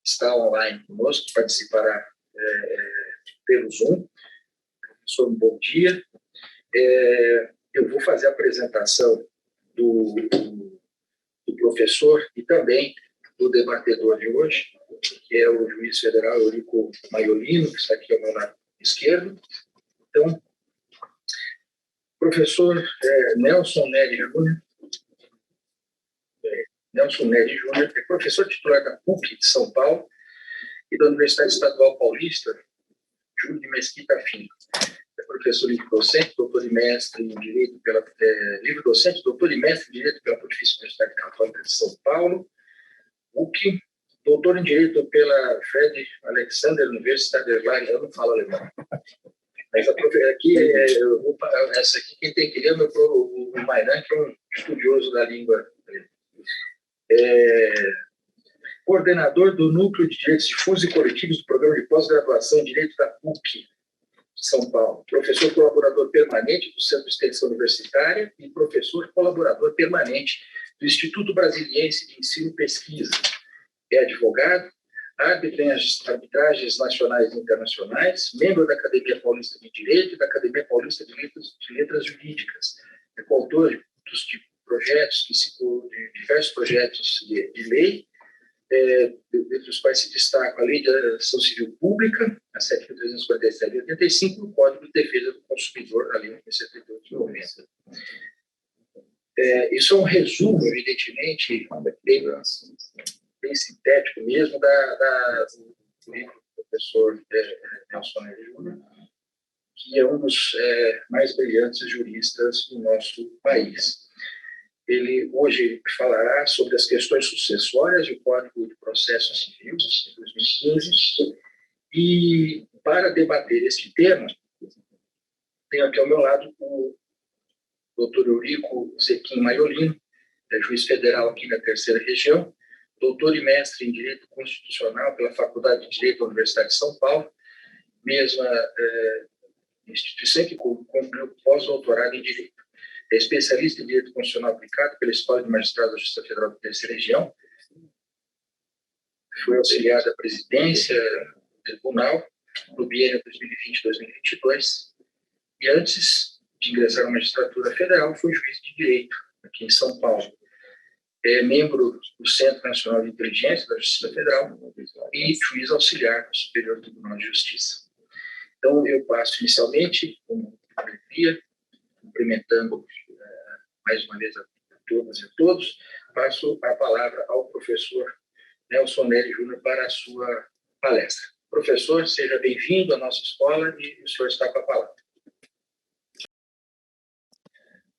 está online conosco, participará pelo Zoom. Professor, um bom dia. Eu vou fazer a apresentação do professor e também do debatedor de hoje, que é o juiz federal Eurico Maiolino, que está aqui ao meu lado esquerdo. Então, professor Nelson Neri Júnior. Nelson Neri Júnior é professor titular da PUC de São Paulo e da Universidade Estadual Paulista, Júlio de Mesquita Filho. É professor livre-docente, doutor e mestre em Direito pela livre-docente, doutor e mestre em Direito pela Pontifícia Universidade Católica de São Paulo, PUC, doutor em Direito pela Fred Alexander Universität Erlangen. Eu não falo alemão. Mas aqui, essa aqui, quem tem que ler é o Mairan, que é um estudioso da língua. Coordenador do Núcleo de Direitos Difusos e Coletivos do Programa de Pós-Graduação em Direito da PUC de São Paulo. Professor colaborador permanente do Centro de Extensão Universitária e professor colaborador permanente do Instituto Brasiliense de Ensino e Pesquisa. É advogado, árbitro em arbitragens nacionais e internacionais, membro da Academia Paulista de Direito e da Academia Paulista de Letras Jurídicas. É coautor dos projetos, de diversos projetos de lei, dentre os quais se destaca a Lei de Ação Civil Pública, a 7.347 de 85, e o Código de Defesa do Consumidor, a Lei 1.078 de 90. Isso é um resumo, evidentemente, bem sintético mesmo, do livro do professor Nelson Neri Júnior, que é um dos mais brilhantes juristas do nosso país. Ele hoje falará sobre as questões sucessórias do Código de Processo Civil de 2015, e para debater este tema, tenho aqui ao meu lado o doutor Eurico Zequim Maiolino, juiz federal aqui da Terceira Região, doutor e mestre em Direito Constitucional pela Faculdade de Direito da Universidade de São Paulo, mesma instituição que concluiu pós-doutorado em Direito. É especialista em Direito Constitucional Aplicado pela Escola de Magistrados da Justiça Federal da Terceira Região. Foi auxiliar da presidência do tribunal no biênio 2020-2022. E antes de ingressar na magistratura federal, foi juiz de direito aqui em São Paulo. É membro do Centro Nacional de Inteligência da Justiça Federal e juiz auxiliar do Superior Tribunal de Justiça. Então, eu passo inicialmente, com alegria, cumprimentando mais uma vez a todas e a todos, passo a palavra ao professor Nelson Neri Júnior para a sua palestra. Professor, seja bem-vindo à nossa escola e o senhor está com a palavra.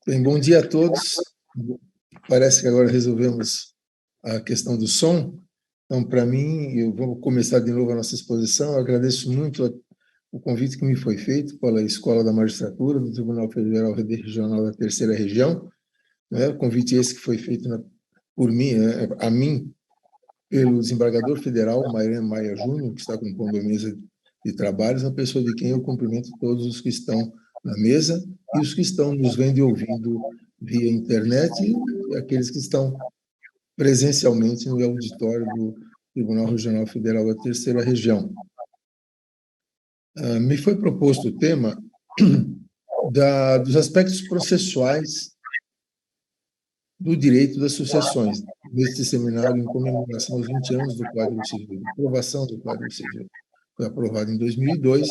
Bem, bom dia a todos. Parece que agora resolvemos a questão do som. Então, para mim, eu vou começar de novo a nossa exposição. Eu agradeço muito o convite que me foi feito pela Escola da Magistratura do Tribunal Federal Regional da Terceira Região. O convite esse que foi feito por mim, a mim, pelo desembargador federal Mairan Maia Júnior, que está compondo a mesa de trabalhos, uma pessoa de quem eu cumprimento todos os que estão na mesa e os que estão nos vendo e ouvindo via internet e aqueles que estão presencialmente no auditório do Tribunal Regional Federal da Terceira Região. Me foi proposto o tema dos aspectos processuais do direito das sucessões, neste seminário em comemoração aos 20 anos do Código Civil, aprovação do Código Civil. Foi aprovado em 2002,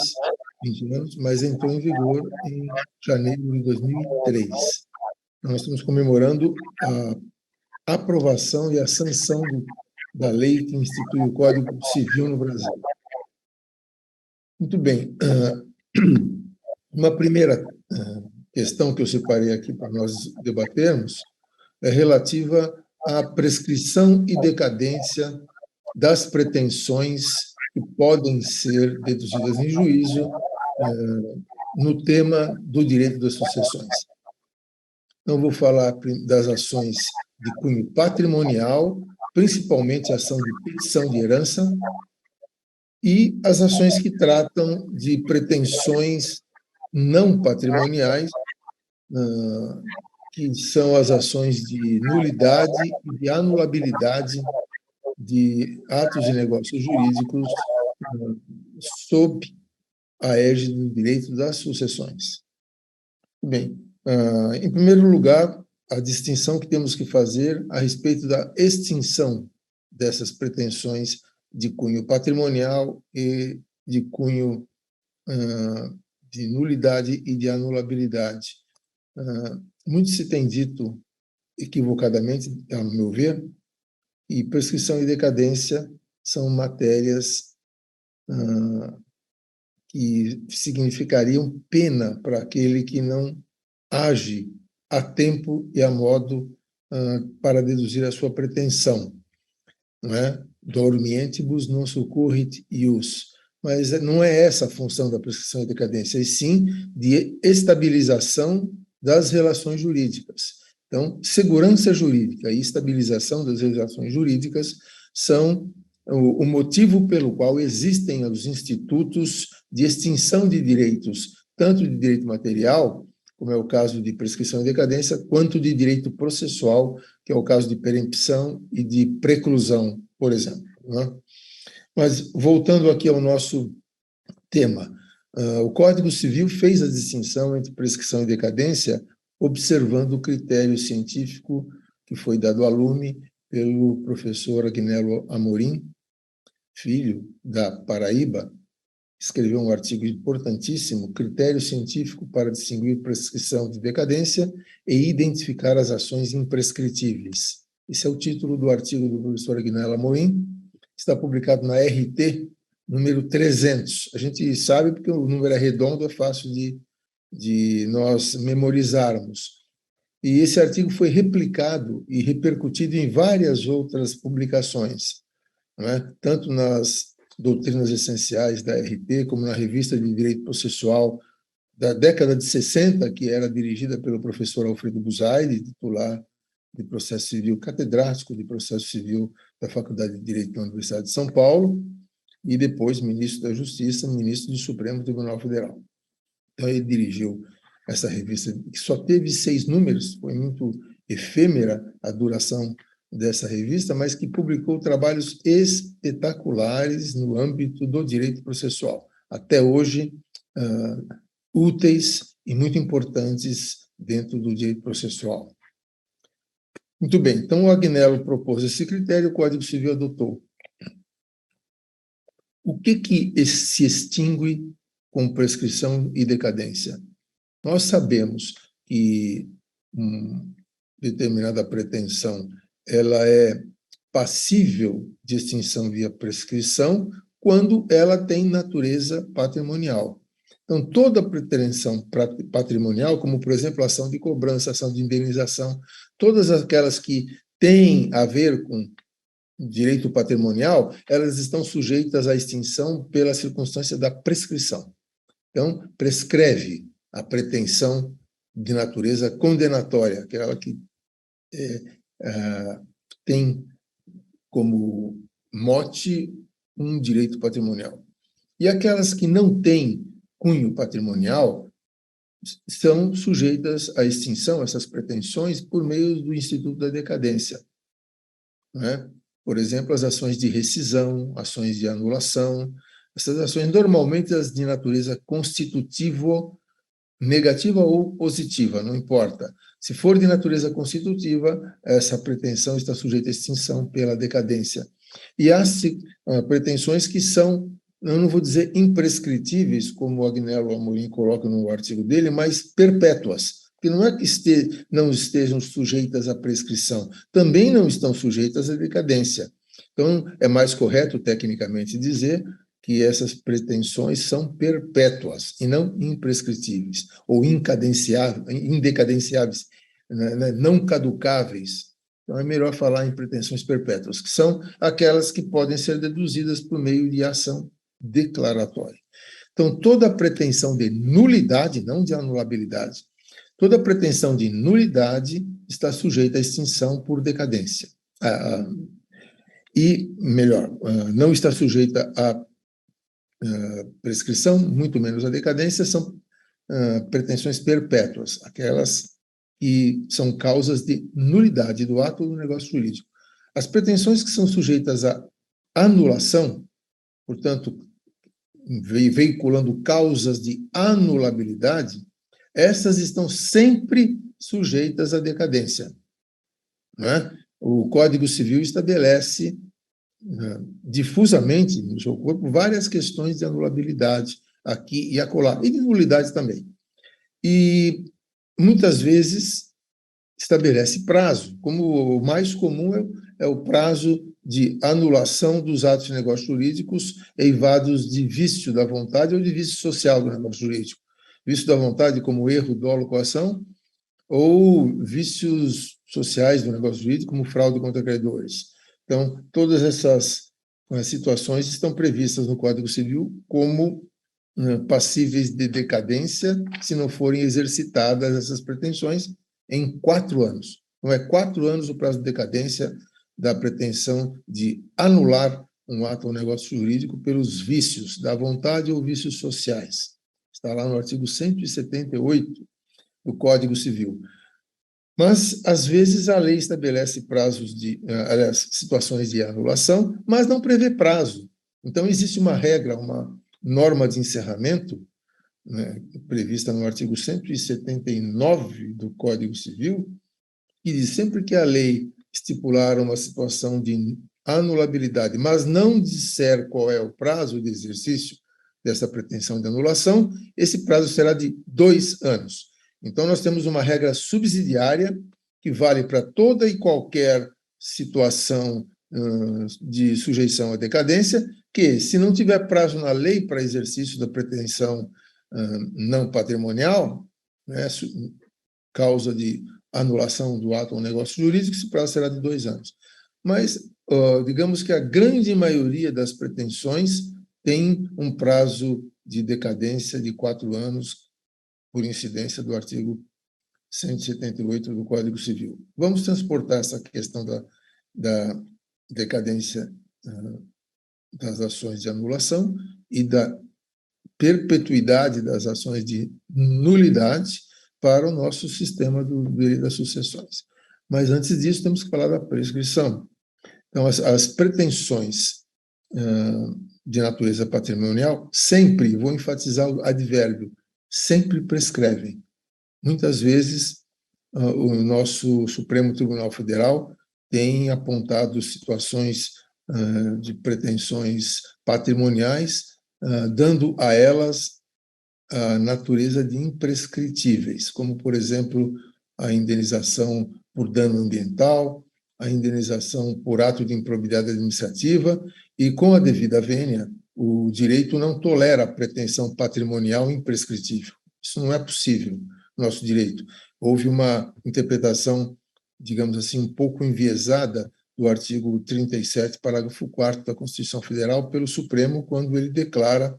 20 anos, mas entrou em vigor em janeiro de 2003. Então, nós estamos comemorando a aprovação e a sanção da lei que institui o Código Civil no Brasil. Muito bem. Uma primeira questão que eu separei aqui para nós debatermos é relativa à prescrição e decadência das pretensões que podem ser deduzidas em juízo no tema do direito das sucessões. Então, vou falar das ações de cunho patrimonial, principalmente a ação de petição de herança, e as ações que tratam de pretensões não patrimoniais, que são as ações de nulidade e de anulabilidade de atos e negócios jurídicos sob a égide do direito das sucessões. Bem, em primeiro lugar, a distinção que temos que fazer a respeito da extinção dessas pretensões de cunho patrimonial e de cunho de nulidade e de anulabilidade. Muito se tem dito, equivocadamente, ao meu ver, que prescrição e decadência são matérias que significariam pena para aquele que não age a tempo e a modo para deduzir a sua pretensão, não é? Dormientibus non succurrit ius. Mas não é essa a função da prescrição e decadência, e sim de estabilização das relações jurídicas. Então, segurança jurídica e estabilização das relações jurídicas são o motivo pelo qual existem os institutos de extinção de direitos, tanto de direito material, como é o caso de prescrição e decadência, quanto de direito processual, que é o caso de perempção e de preclusão, por exemplo. Né? Mas, voltando aqui ao nosso tema, o Código Civil fez a distinção entre prescrição e decadência, observando o critério científico que foi dado à lume pelo professor Agnello Amorim, filho da Paraíba, escreveu um artigo importantíssimo, Critério Científico para distinguir prescrição de decadência e identificar as ações imprescritíveis. Esse é o título do artigo do professor Agnello Amorim, está publicado na RT, número 300. A gente sabe porque o número é redondo, é fácil de nós memorizarmos. E esse artigo foi replicado e repercutido em várias outras publicações, não é? Tanto nas doutrinas essenciais da RT, como na revista de Direito Processual da década de 60, que era dirigida pelo professor Alfredo Busaide, titular de Processo Civil, catedrático de Processo Civil da Faculdade de Direito da Universidade de São Paulo, e depois ministro da Justiça, ministro do Supremo Tribunal Federal. Então, ele dirigiu essa revista, que só teve 6 números, foi muito efêmera a duração dessa revista, mas que publicou trabalhos espetaculares no âmbito do direito processual, até hoje úteis e muito importantes dentro do direito processual. Muito bem, então o Agnello propôs esse critério, o Código Civil adotou. O que se extingue com prescrição e decadência? Nós sabemos que determinada pretensão ela é passível de extinção via prescrição quando ela tem natureza patrimonial. Então, toda pretensão patrimonial, como, por exemplo, ação de cobrança, ação de indenização, todas aquelas que têm a ver com direito patrimonial, elas estão sujeitas à extinção pela circunstância da prescrição. Então, prescreve a pretensão de natureza condenatória, aquela que tem como mote um direito patrimonial. E aquelas que não têm cunho patrimonial são sujeitas à extinção, essas pretensões, por meio do Instituto da Decadência. Não é? Por exemplo, as ações de rescisão, ações de anulação, essas ações normalmente as de natureza constitutivo, negativa ou positiva, não importa. Se for de natureza constitutiva, essa pretensão está sujeita à extinção pela decadência. E há pretensões que são, eu não vou dizer imprescritíveis, como o Agnello Amorim coloca no artigo dele, mas perpétuas, que não é que não estejam sujeitas à prescrição, também não estão sujeitas à decadência. Então, é mais correto, tecnicamente, dizer que essas pretensões são perpétuas e não imprescritíveis, ou indecadenciáveis, não caducáveis. Então, é melhor falar em pretensões perpétuas, que são aquelas que podem ser deduzidas por meio de ação declaratória. Então, toda pretensão de nulidade, não de anulabilidade, toda pretensão de nulidade está sujeita à extinção por decadência. E, melhor, não está sujeita à prescrição, muito menos à decadência, são pretensões perpétuas, aquelas que são causas de nulidade do ato ou do negócio jurídico. As pretensões que são sujeitas à anulação, portanto, veiculando causas de anulabilidade, essas estão sempre sujeitas à decadência, não é? O Código Civil estabelece difusamente no seu corpo várias questões de anulabilidade aqui e acolá, e de nulidade também. E muitas vezes estabelece prazo, como o mais comum é o prazo de anulação dos atos de negócios jurídicos eivados de vício da vontade ou de vício social do negócio jurídico. Vício da vontade como erro, dolo, coação, ou vícios sociais do negócio jurídico, como fraude contra credores. Então, todas essas situações estão previstas no Código Civil como passíveis de decadência se não forem exercitadas essas pretensões em 4 anos. Então, é 4 anos o prazo de decadência da pretensão de anular um ato ou negócio jurídico pelos vícios da vontade ou vícios sociais. Está lá no artigo 178 do Código Civil. Mas, às vezes, a lei estabelece prazos aliás, situações de anulação, mas não prevê prazo. Então, existe uma regra, uma norma de encerramento, né, prevista no artigo 179 do Código Civil, que diz sempre que a lei estipular uma situação de anulabilidade, mas não disser qual é o prazo de exercício dessa pretensão de anulação, esse prazo será de 2 anos. Então, nós temos uma regra subsidiária que vale para toda e qualquer situação de sujeição à decadência, que, se não tiver prazo na lei para exercício da pretensão não patrimonial, né, causa de anulação do ato ou negócio jurídico, esse prazo será de 2 anos. Mas, digamos que a grande maioria das pretensões tem um prazo de decadência de 4 anos, por incidência do artigo 178 do Código Civil. Vamos transportar essa questão da decadência das ações de anulação e da perpetuidade das ações de nulidade para o nosso sistema do direito das sucessões. Mas, antes disso, temos que falar da prescrição. Então, as pretensões de natureza patrimonial sempre, vou enfatizar o advérbio, sempre prescrevem. Muitas vezes, o nosso Supremo Tribunal Federal tem apontado situações de pretensões patrimoniais, dando a elas a natureza de imprescritíveis, como, por exemplo, a indenização por dano ambiental, a indenização por ato de improbidade administrativa, e, com a devida vênia, o direito não tolera a pretensão patrimonial imprescritível. Isso não é possível no nosso direito. Houve uma interpretação, digamos assim, um pouco enviesada do artigo 37, parágrafo 4º da Constituição Federal pelo Supremo, quando ele declara,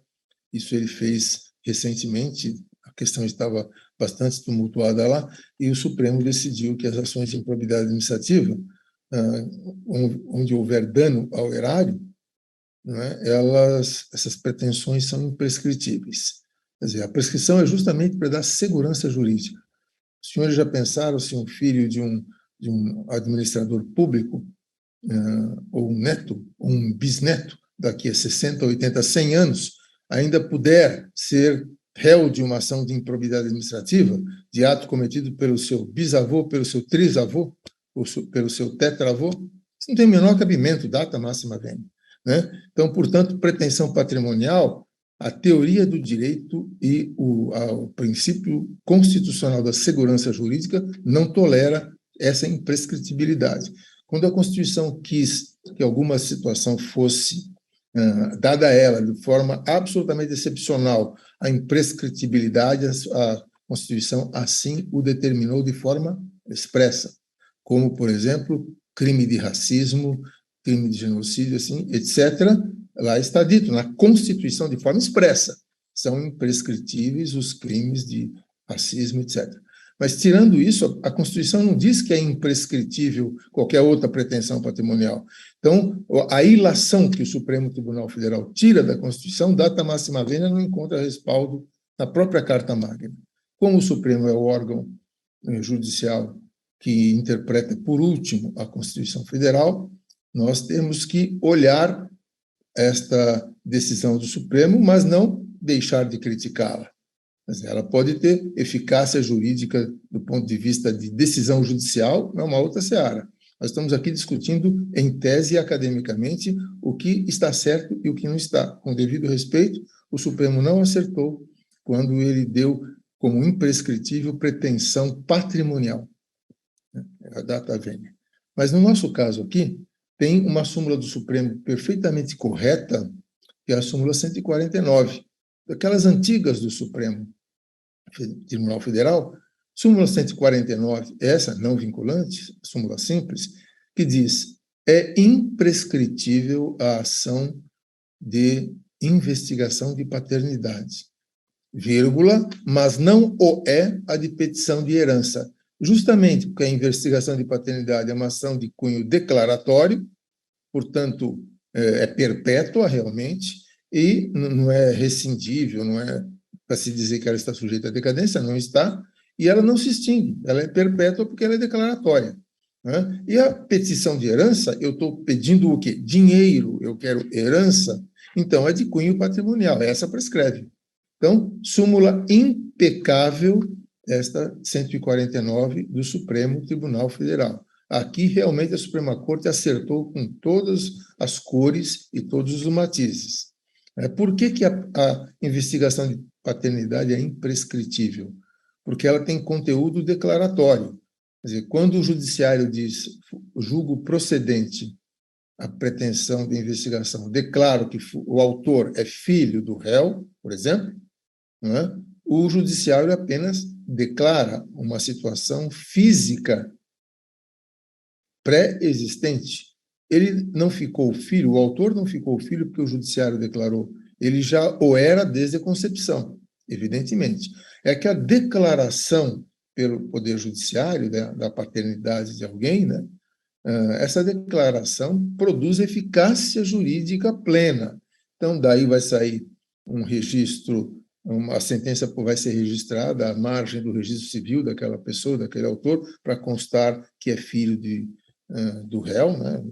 isso ele fez recentemente, a questão estava bastante tumultuada lá, e o Supremo decidiu que as ações de improbidade administrativa, onde houver dano ao erário, né, essas pretensões são imprescritíveis. Quer dizer, a prescrição é justamente para dar segurança jurídica. Os senhores já pensaram se um filho de um administrador público, ou um neto, ou um bisneto, daqui a 60, 80, 100 anos, ainda puder ser réu de uma ação de improbidade administrativa, de ato cometido pelo seu bisavô, pelo seu trisavô, ou pelo seu tetravô? Isso não tem o menor cabimento, data máxima vênia, né? Então, portanto, pretensão patrimonial, a teoria do direito e o princípio constitucional da segurança jurídica não tolera essa imprescritibilidade. Quando a Constituição quis que alguma situação fosse dada a ela de forma absolutamente excepcional a imprescritibilidade, a Constituição assim o determinou de forma expressa, como, por exemplo, crime de racismo, crime de genocídio, assim, etc. Lá está dito, na Constituição, de forma expressa, são imprescritíveis os crimes de racismo, etc. Mas, tirando isso, a Constituição não diz que é imprescritível qualquer outra pretensão patrimonial. Então, a ilação que o Supremo Tribunal Federal tira da Constituição, data máxima vênia, não encontra respaldo na própria Carta Magna. Como o Supremo é o órgão judicial que interpreta, por último, a Constituição Federal, nós temos que olhar esta decisão do Supremo, mas não deixar de criticá-la. Ela pode ter eficácia jurídica do ponto de vista de decisão judicial, é uma outra seara. Nós estamos aqui discutindo, em tese e academicamente, o que está certo e o que não está. Com devido respeito, o Supremo não acertou quando ele deu como imprescritível pretensão patrimonial, a data vênia. Mas, no nosso caso aqui, tem uma súmula do Supremo perfeitamente correta, que é a súmula 149, daquelas antigas do Supremo Tribunal Federal, súmula 149, essa não vinculante, súmula simples, que diz: é imprescritível a ação de investigação de paternidade, vírgula, mas não o é a de petição de herança, justamente porque a investigação de paternidade é uma ação de cunho declaratório, portanto, é perpétua realmente, e não é rescindível, não é para se dizer que ela está sujeita à decadência, não está, e ela não se extingue, ela é perpétua porque ela é declaratória. Né? E a petição de herança, eu estou pedindo o quê? Dinheiro, eu quero herança, então é de cunho patrimonial, essa prescreve. Então, súmula impecável, esta 149 do Supremo Tribunal Federal. Aqui, realmente, a Suprema Corte acertou com todas as cores e todos os matizes. Por que a investigação de paternidade é imprescritível? Porque ela tem conteúdo declaratório. Quer dizer, quando o judiciário diz, julgo procedente a pretensão de investigação, declaro que o autor é filho do réu, por exemplo, né? O judiciário apenas declara uma situação física pré-existente. Ele não ficou filho, o autor não ficou filho porque o judiciário declarou, ele já o era desde a concepção, evidentemente. É que a declaração pelo Poder Judiciário da paternidade de alguém, né, essa declaração produz eficácia jurídica plena. Então, daí vai sair um registro, a sentença vai ser registrada à margem do registro civil daquela pessoa, daquele autor, para constar que é filho do réu, né?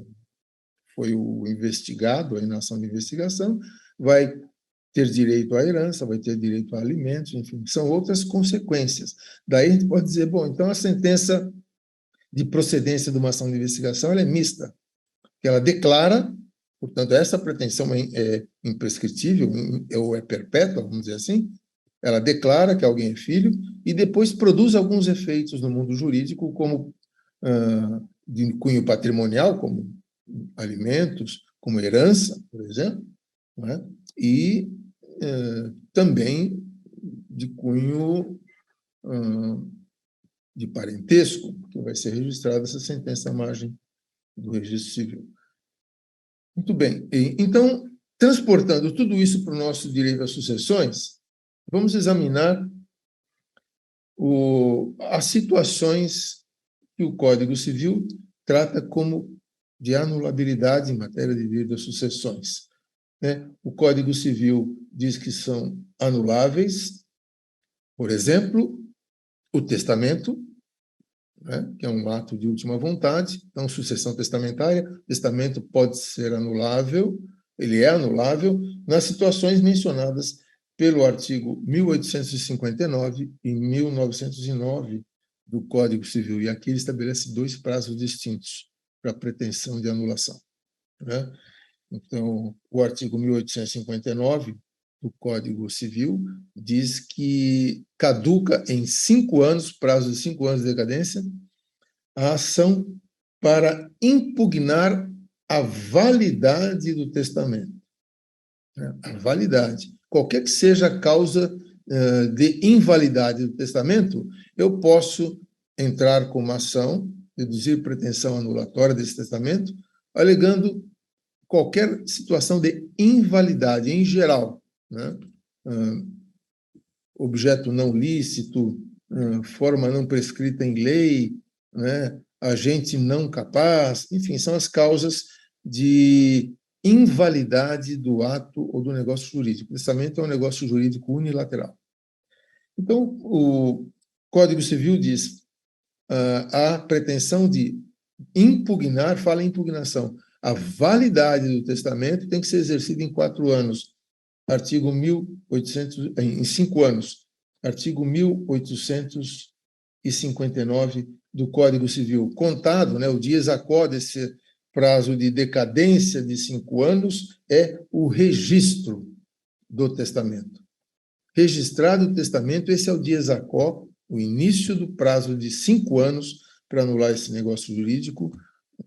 Foi o investigado, a inação de investigação, vai ter direito à herança, vai ter direito a alimentos, enfim, são outras consequências. Daí a gente pode dizer, bom, então a sentença de procedência de uma ação de investigação ela é mista, que ela declara, portanto, essa pretensão é imprescritível, ou é perpétua, vamos dizer assim, ela declara que alguém é filho e depois produz alguns efeitos no mundo jurídico, como de cunho patrimonial, como alimentos, como herança, por exemplo, né? E também de cunho de parentesco, que vai ser registrada essa sentença à margem do registro civil. Muito bem. Então, transportando tudo isso para o nosso direito às sucessões, vamos examinar as situações que o Código Civil trata como de anulabilidade em matéria de direito às sucessões. O Código Civil diz que são anuláveis, por exemplo, o testamento, que é um ato de última vontade, então, sucessão testamentária, testamento pode ser anulável, ele é anulável nas situações mencionadas pelo artigo 1859 e 1909 do Código Civil, e aqui ele estabelece dois prazos distintos para a pretensão de anulação. Então, o artigo 1859 do Código Civil diz que caduca em 5 anos, prazo de 5 anos de decadência, a ação para impugnar a validade do testamento. A validade. Qualquer que seja a causa de invalidade do testamento, eu posso entrar com uma ação, deduzir pretensão anulatória desse testamento, alegando qualquer situação de invalidade, em geral, objeto não lícito, forma não prescrita em lei, agente não capaz, enfim, são as causas de invalidade do ato ou do negócio jurídico. O testamento é um negócio jurídico unilateral. Então, o Código Civil diz, a pretensão de impugnar, fala em impugnação, a validade do testamento tem que ser exercida em 4 anos, artigo 1800, em 5 anos, artigo 1859 do Código Civil. Contado, né, o dies a quo desse prazo de decadência de 5 anos é o registro do testamento. Registrado o testamento, esse é o dies a quo, o início do prazo de 5 anos para anular esse negócio jurídico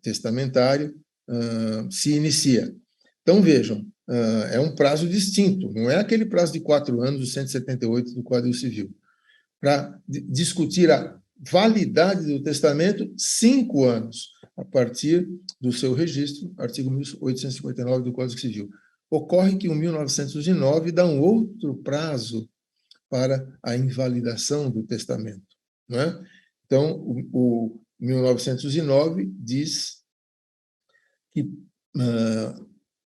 testamentário, se inicia. Então, vejam, é um prazo distinto, não é aquele prazo de 4 anos, do 178 do Código Civil. Para discutir a validade do testamento, 5 anos, a partir do seu registro, artigo 1859 do Código Civil. Ocorre que o 1909 dá um outro prazo para a invalidação do testamento, não é? Então, o 1909 diz que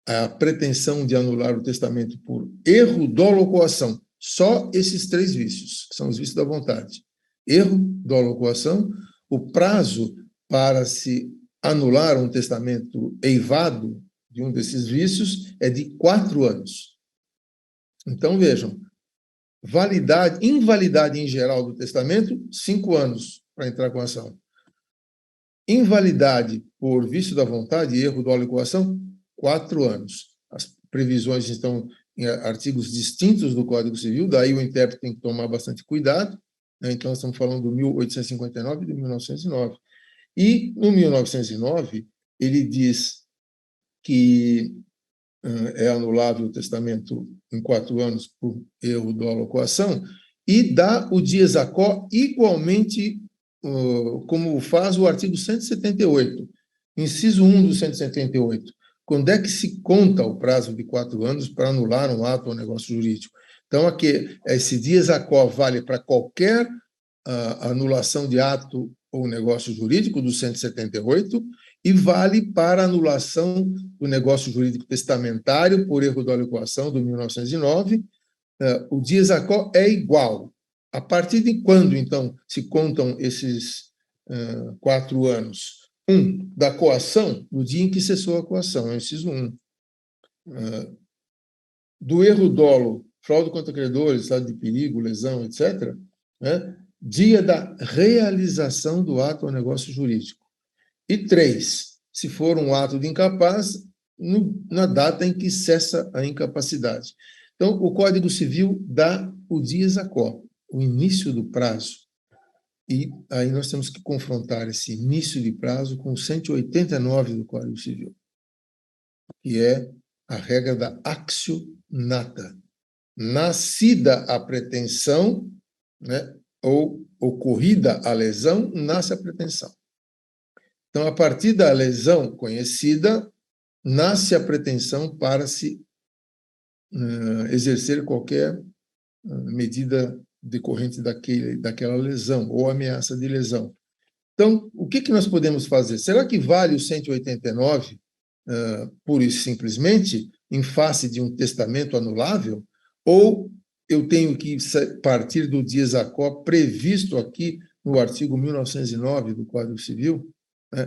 a pretensão de anular o testamento por erro, dolo ou coação, só esses 3 vícios, que são os vícios da vontade. Erro, dolo ou coação, o prazo para se anular um testamento eivado de um desses vícios é de 4 anos. Então, vejam, invalidade em geral do testamento, 5 anos para entrar com a ação. Invalidade por vício da vontade, erro, dolo e coação, 4 anos. As previsões estão em artigos distintos do Código Civil, daí o intérprete tem que tomar bastante cuidado, né? Então, estamos falando do 1859 e de 1909. E, no 1909, ele diz que é anulável o testamento em 4 anos por erro, dolo ou coação, e dá o dies a quo igualmente como faz o artigo 178, inciso 1 do 178. Quando é que se conta o prazo de 4 anos para anular um ato ou negócio jurídico? Então, aqui, esse dies a quo vale para qualquer anulação de ato ou negócio jurídico do 178 e vale para anulação do negócio jurídico testamentário por erro, dolo e coação do 1909. O dies a quo é igual. A partir de quando, então, se contam esses 4 anos? Da coação, no dia em que cessou a coação, é o inciso 1. Do erro dolo, fraude contra credores, estado de perigo, lesão, etc., né? Dia da realização do ato ou negócio jurídico. E 3, se for um ato de incapaz, na data em que cessa a incapacidade. Então, o Código Civil dá o dies a quo, o início do prazo. E aí nós temos que confrontar esse início de prazo com o 189 do Código Civil, que é a regra da actio nata. Nascida a pretensão, né, ou ocorrida a lesão, nasce a pretensão. Então, a partir da lesão conhecida, nasce a pretensão para se exercer qualquer medida decorrente daquela lesão ou ameaça de lesão. Então, o que nós podemos fazer? Será que vale o 189, pura e simplesmente, em face de um testamento anulável? Ou eu tenho que partir do dies a quo previsto aqui no artigo 1909 do Código Civil,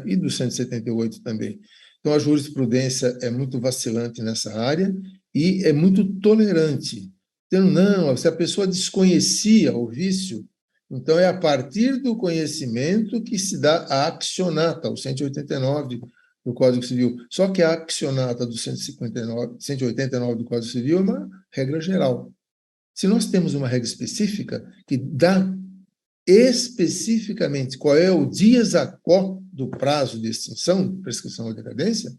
e do 178 também? Então, a jurisprudência é muito vacilante nessa área e é muito tolerante. Então, não, se a pessoa desconhecia o vício, então é a partir do conhecimento que se dá a accionata, o 189 do Código Civil. Só que a accionata do 189 do Código Civil é uma regra geral. Se nós temos uma regra específica que dá especificamente qual é o dies a quo do prazo de extinção, prescrição ou decadência,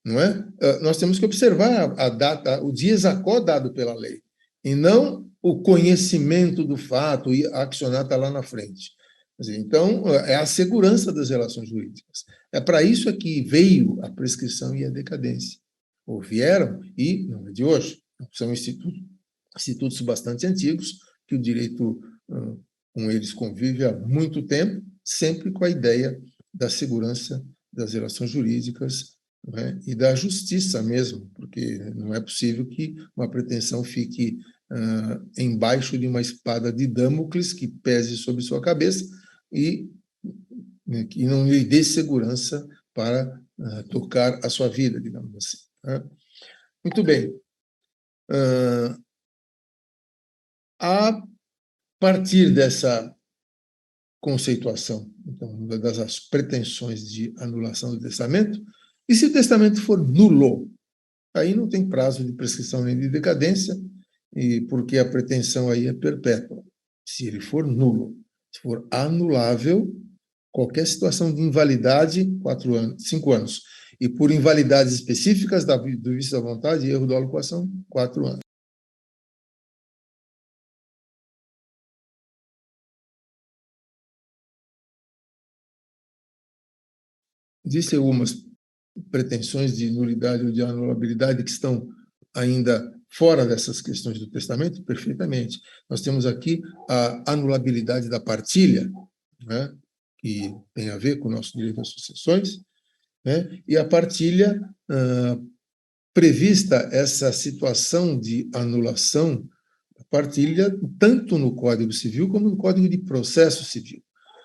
não é? Nós temos que observar a data, o dies a quo dado pela lei, e não o conhecimento do fato e a accionata lá na frente. Então, é a segurança das relações jurídicas. É para isso que veio a prescrição e a decadência. Ou vieram, e não é de hoje, são institutos bastante antigos, que o direito com eles convive há muito tempo, sempre com a ideia da segurança das relações jurídicas, né, e da justiça mesmo, porque não é possível que uma pretensão fique embaixo de uma espada de Damocles que pese sobre sua cabeça e né, que não lhe dê segurança para tocar a sua vida, digamos assim. Né? Muito bem. A partir dessa conceituação, então, das pretensões de anulação do testamento, e se o testamento for nulo, aí não tem prazo de prescrição nem de decadência, e porque a pretensão aí é perpétua. Se ele for nulo, se for anulável, qualquer situação de invalidade, 4 anos, 5 anos. E por invalidades específicas do vício da vontade e erro da alocuação, 4 anos. Existem algumas pretensões de nulidade ou de anulabilidade que estão ainda fora dessas questões do testamento? Perfeitamente. Nós temos aqui a anulabilidade da partilha, né, que tem a ver com o nosso direito às sucessões, né, e a partilha, prevista essa situação de anulação da partilha, tanto no Código Civil como no Código de Processo Civil.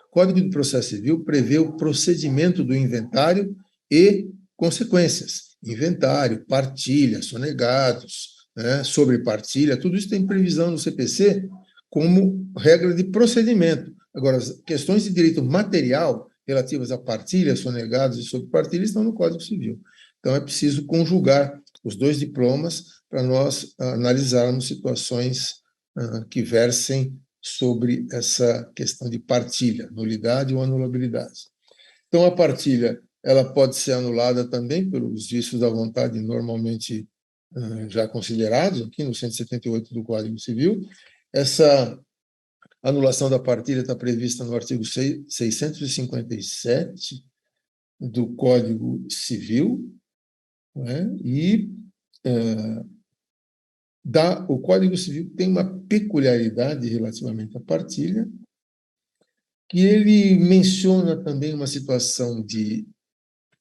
O Código de Processo Civil prevê o procedimento do inventário e consequências. Inventário, partilha, sonegados, né, sobre partilha, tudo isso tem previsão no CPC como regra de procedimento. Agora, as questões de direito material relativas a partilha, sonegados e sobre partilha estão no Código Civil. Então, é preciso conjugar os dois diplomas para nós analisarmos situações que versem sobre essa questão de partilha, nulidade ou anulabilidade. Então, a partilha ela pode ser anulada também pelos vícios da vontade normalmente já considerados aqui no 178 do Código Civil. Essa anulação da partilha está prevista no artigo 657 do Código Civil, né? E o Código Civil tem uma peculiaridade relativamente à partilha, que ele menciona também uma situação de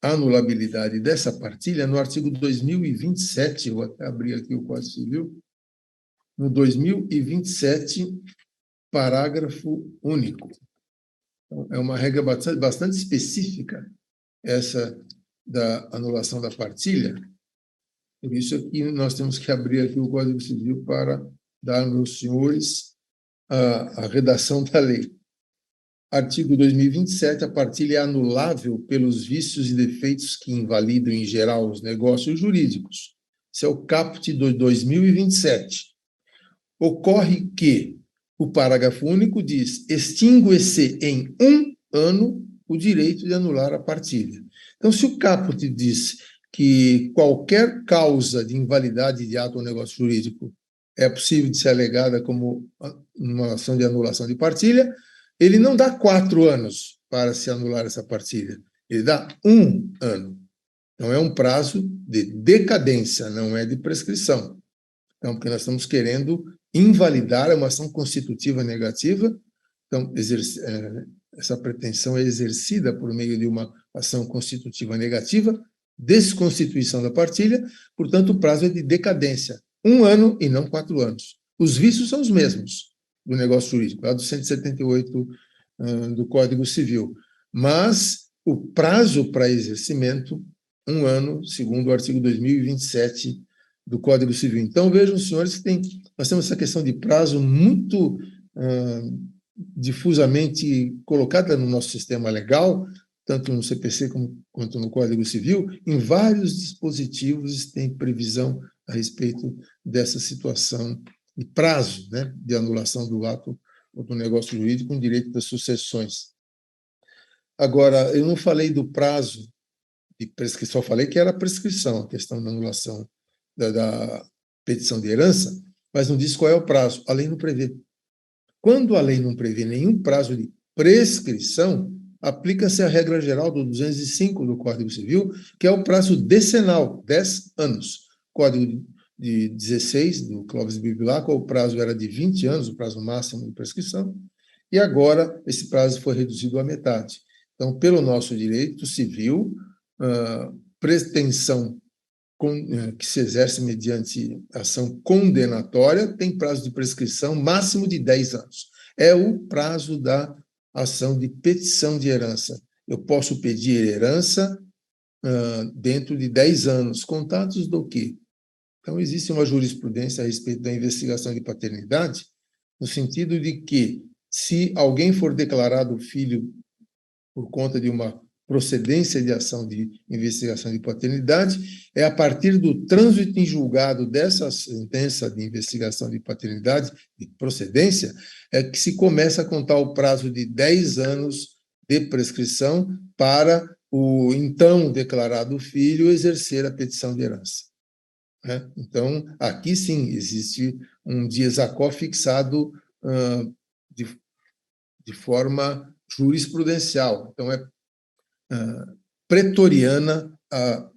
anulabilidade dessa partilha no artigo 2027, vou até abrir aqui o Código Civil, no 2027, parágrafo único. Então, é uma regra bastante específica, essa da anulação da partilha. Por isso aqui nós temos que abrir aqui o Código Civil para dar aos senhores a redação da lei. Artigo 2027, a partilha é anulável pelos vícios e defeitos que invalidam, em geral, os negócios jurídicos. Esse é o caput do 2027. Ocorre que o parágrafo único diz: extingue-se em 1 ano o direito de anular a partilha. Então, se o caput diz que qualquer causa de invalidade de ato ou negócio jurídico é possível de ser alegada como uma ação de anulação de partilha, ele não dá 4 anos para se anular essa partilha, ele dá 1 ano. Então, é um prazo de decadência, não é de prescrição. Então, porque nós estamos querendo invalidar uma ação constitutiva negativa, então, essa pretensão é exercida por meio de uma ação constitutiva negativa, desconstituição da partilha, portanto, o prazo é de decadência, 1 ano e não 4 anos. Os vícios são os mesmos do negócio jurídico, lá do 178 do Código Civil, mas o prazo para exercimento, 1 ano, segundo o artigo 2027 do Código Civil. Então, vejam, senhores, que nós temos essa questão de prazo muito difusamente colocada no nosso sistema legal, tanto no CPC quanto no Código Civil. Em vários dispositivos tem previsão a respeito dessa situação de prazo, né, de anulação do ato ou do negócio jurídico com direito das sucessões. Agora, eu não falei do prazo de prescrição, falei que era a prescrição, a questão da anulação da petição de herança, mas não diz qual é o prazo. A lei não prevê. Quando a lei não prevê nenhum prazo de prescrição, aplica-se a regra geral do 205 do Código Civil, que é o prazo decenal, 10 anos. Código de 16 do Clovis Bibilaco, o prazo era de 20 anos, o prazo máximo de prescrição, e agora esse prazo foi reduzido à metade. Então, pelo nosso direito civil, pretensão que se exerce mediante ação condenatória tem prazo de prescrição máximo de 10 anos. É o prazo da ação de petição de herança. eu posso pedir herança dentro de 10 anos. Contados do quê? Então, existe uma jurisprudência a respeito da investigação de paternidade, no sentido de que, se alguém for declarado filho por conta de uma procedência de ação de investigação de paternidade, é a partir do trânsito em julgado dessa sentença de investigação de paternidade, de procedência, é que se começa a contar o prazo de 10 anos de prescrição para o então declarado filho exercer a petição de herança. Então, aqui sim, existe um dies quo fixado de forma jurisprudencial. Então, é pretoriana a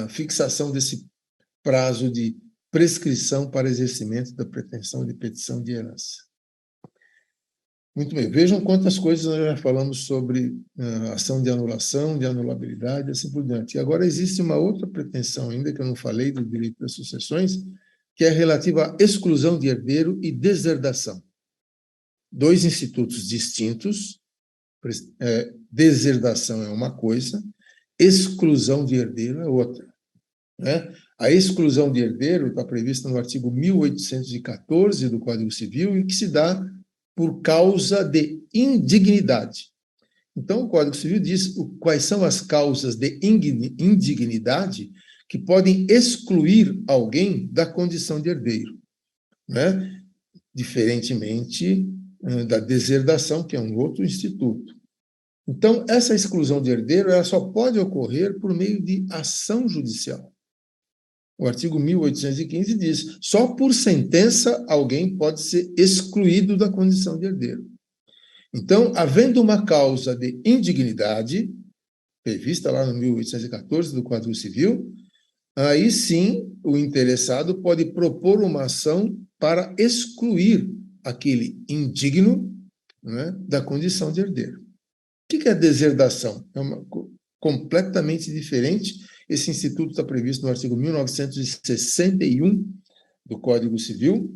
fixação desse prazo de prescrição para exercimento da pretensão de petição de herança. Muito bem, vejam quantas coisas nós já falamos sobre ação de anulação, de anulabilidade, assim por diante. E agora existe uma outra pretensão ainda, que eu não falei, do direito das sucessões, que é relativa à exclusão de herdeiro e deserdação. Dois institutos distintos, deserdação é uma coisa, exclusão de herdeiro é outra. A exclusão de herdeiro está prevista no artigo 1814 do Código Civil e que se dá por causa de indignidade. Então, o Código Civil diz quais são as causas de indignidade que podem excluir alguém da condição de herdeiro, diferentemente da deserdação, que é um outro instituto. Então, essa exclusão de herdeiro ela só pode ocorrer por meio de ação judicial. O artigo 1815 diz: só por sentença alguém pode ser excluído da condição de herdeiro. Então, havendo uma causa de indignidade, prevista lá no 1814 do Código Civil, aí sim o interessado pode propor uma ação para excluir aquele indigno da condição de herdeiro. O que é deserdação? É completamente diferente. Esse instituto está previsto no artigo 1961 do Código Civil,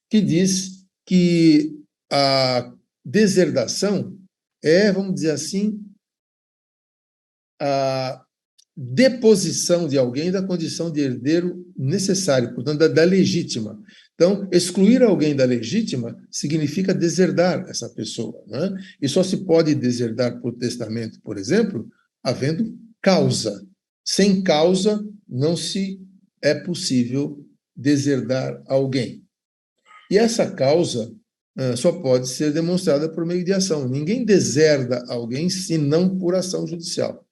que diz que a deserdação é, vamos dizer assim, a deposição de alguém da condição de herdeiro necessário, portanto, da legítima. Então, excluir alguém da legítima significa deserdar essa pessoa. E só se pode deserdar por testamento, por exemplo, havendo causa. Sem causa, não se é possível deserdar alguém. E essa causa só pode ser demonstrada por meio de ação. Ninguém deserda alguém senão por ação judicial.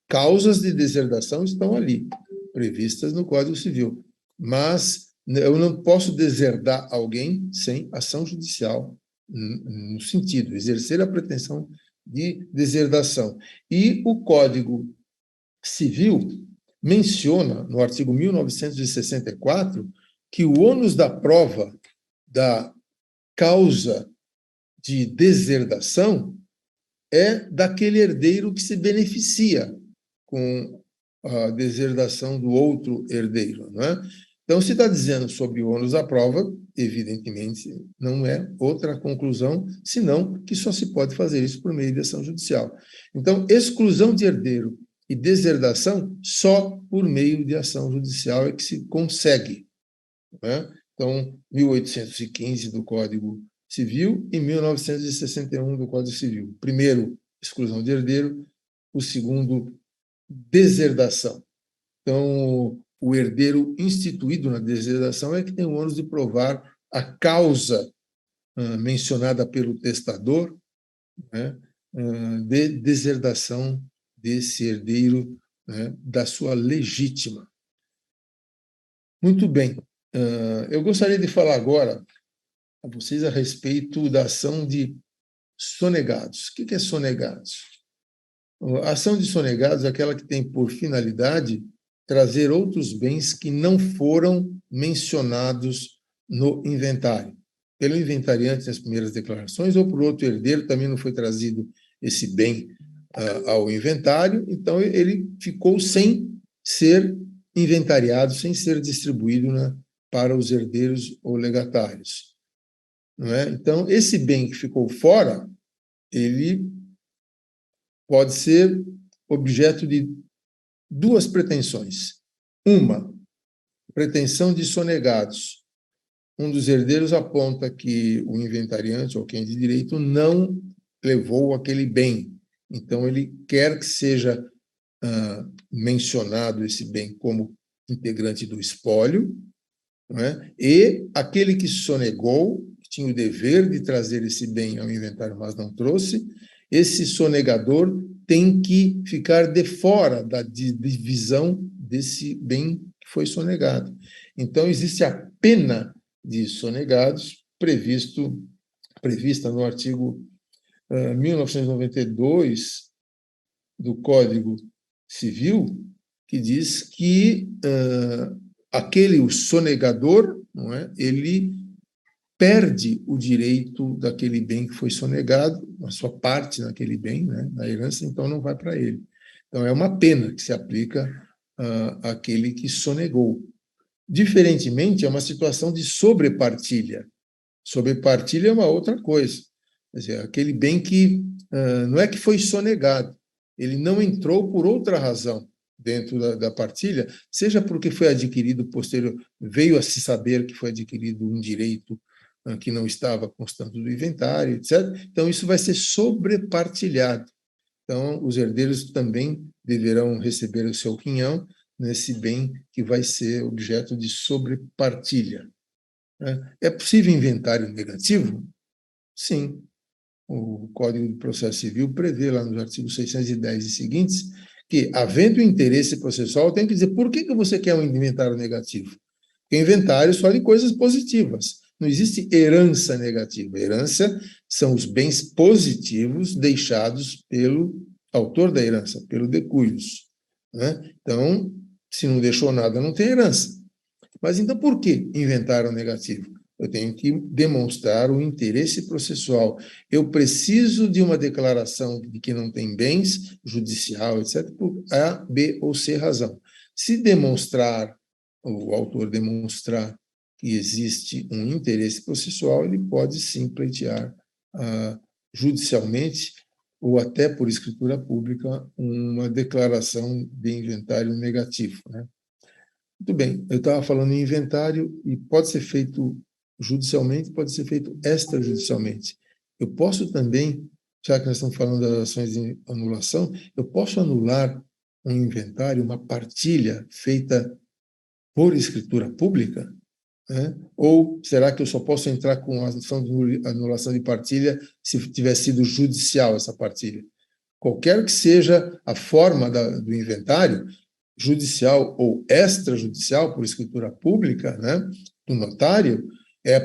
Causas de deserdação estão ali, previstas no Código Civil. Mas eu não posso deserdar alguém sem ação judicial, no sentido, exercer a pretensão de deserdação. E o Código Civil menciona, no artigo 1964, que o ônus da prova da causa de deserdação é daquele herdeiro que se beneficia com a deserdação do outro herdeiro. Então, se está dizendo sobre o ônus da prova, evidentemente não é outra conclusão, senão que só se pode fazer isso por meio de ação judicial. Então, exclusão de herdeiro e deserdação só por meio de ação judicial é que se consegue. Então, 1815 do Código Civil e 1961 do Código Civil. Primeiro, exclusão de herdeiro. O segundo, deserdação. Então, o herdeiro instituído na deserdação é que tem o ônus de provar a causa mencionada pelo testador, de deserdação desse herdeiro, da sua legítima. Muito bem. Eu gostaria de falar agora a vocês a respeito da ação de sonegados. O que é sonegados? A ação de sonegados é aquela que tem por finalidade trazer outros bens que não foram mencionados no inventário. Pelo inventariante nas primeiras declarações ou por outro herdeiro, também não foi trazido esse bem ao inventário, então ele ficou sem ser inventariado, sem ser distribuído para os herdeiros ou legatários. Não é? Então, esse bem que ficou fora, ele pode ser objeto de duas pretensões. Uma, pretensão de sonegados. Um dos herdeiros aponta que o inventariante, ou quem de direito, não levou aquele bem. Então, ele quer que seja mencionado esse bem como integrante do espólio, não é? E aquele que sonegou, que tinha o dever de trazer esse bem ao inventário, mas não trouxe, esse sonegador tem que ficar de fora da divisão desse bem que foi sonegado. Então, existe a pena de sonegados prevista no artigo 1992 do Código Civil, que diz que o sonegador, não é, ele perde o direito daquele bem que foi sonegado, a sua parte naquele bem, né, na herança, então não vai para ele. Então, é uma pena que se aplica àquele que sonegou. Diferentemente, é uma situação de sobrepartilha. Sobrepartilha é uma outra coisa. Quer dizer, aquele bem que não é que foi sonegado, ele não entrou por outra razão dentro da partilha, seja porque foi adquirido posterior, veio a se saber que foi adquirido um direito que não estava constando do inventário, etc. Então, isso vai ser sobrepartilhado. Então, os herdeiros também deverão receber o seu quinhão nesse bem que vai ser objeto de sobrepartilha. É possível inventário negativo? Sim. O Código de Processo Civil prevê lá nos artigos 610 e seguintes que, havendo interesse processual, tem que dizer por que você quer um inventário negativo. Porque inventário só de coisas positivas. Não existe herança negativa. Herança são os bens positivos deixados pelo autor da herança, pelo decujus, né? Então, se não deixou nada, não tem herança. Mas então por que inventário negativo? Eu tenho que demonstrar o interesse processual. Eu preciso de uma declaração de que não tem bens, judicial, etc., por A, B ou C razão. Se demonstrar, o autor demonstrar que existe um interesse processual, ele pode sim pleitear judicialmente ou até por escritura pública uma declaração de inventário negativo, né? Muito bem, eu estava falando em inventário e pode ser feito judicialmente, pode ser feito extrajudicialmente. Eu posso também, já que nós estamos falando das ações de anulação, eu posso anular um inventário, uma partilha feita por escritura pública, né? Ou será que eu só posso entrar com a ação de anulação de partilha se tiver sido judicial essa partilha? Qualquer que seja a forma do inventário, judicial ou extrajudicial, por escritura pública, né, do notário, é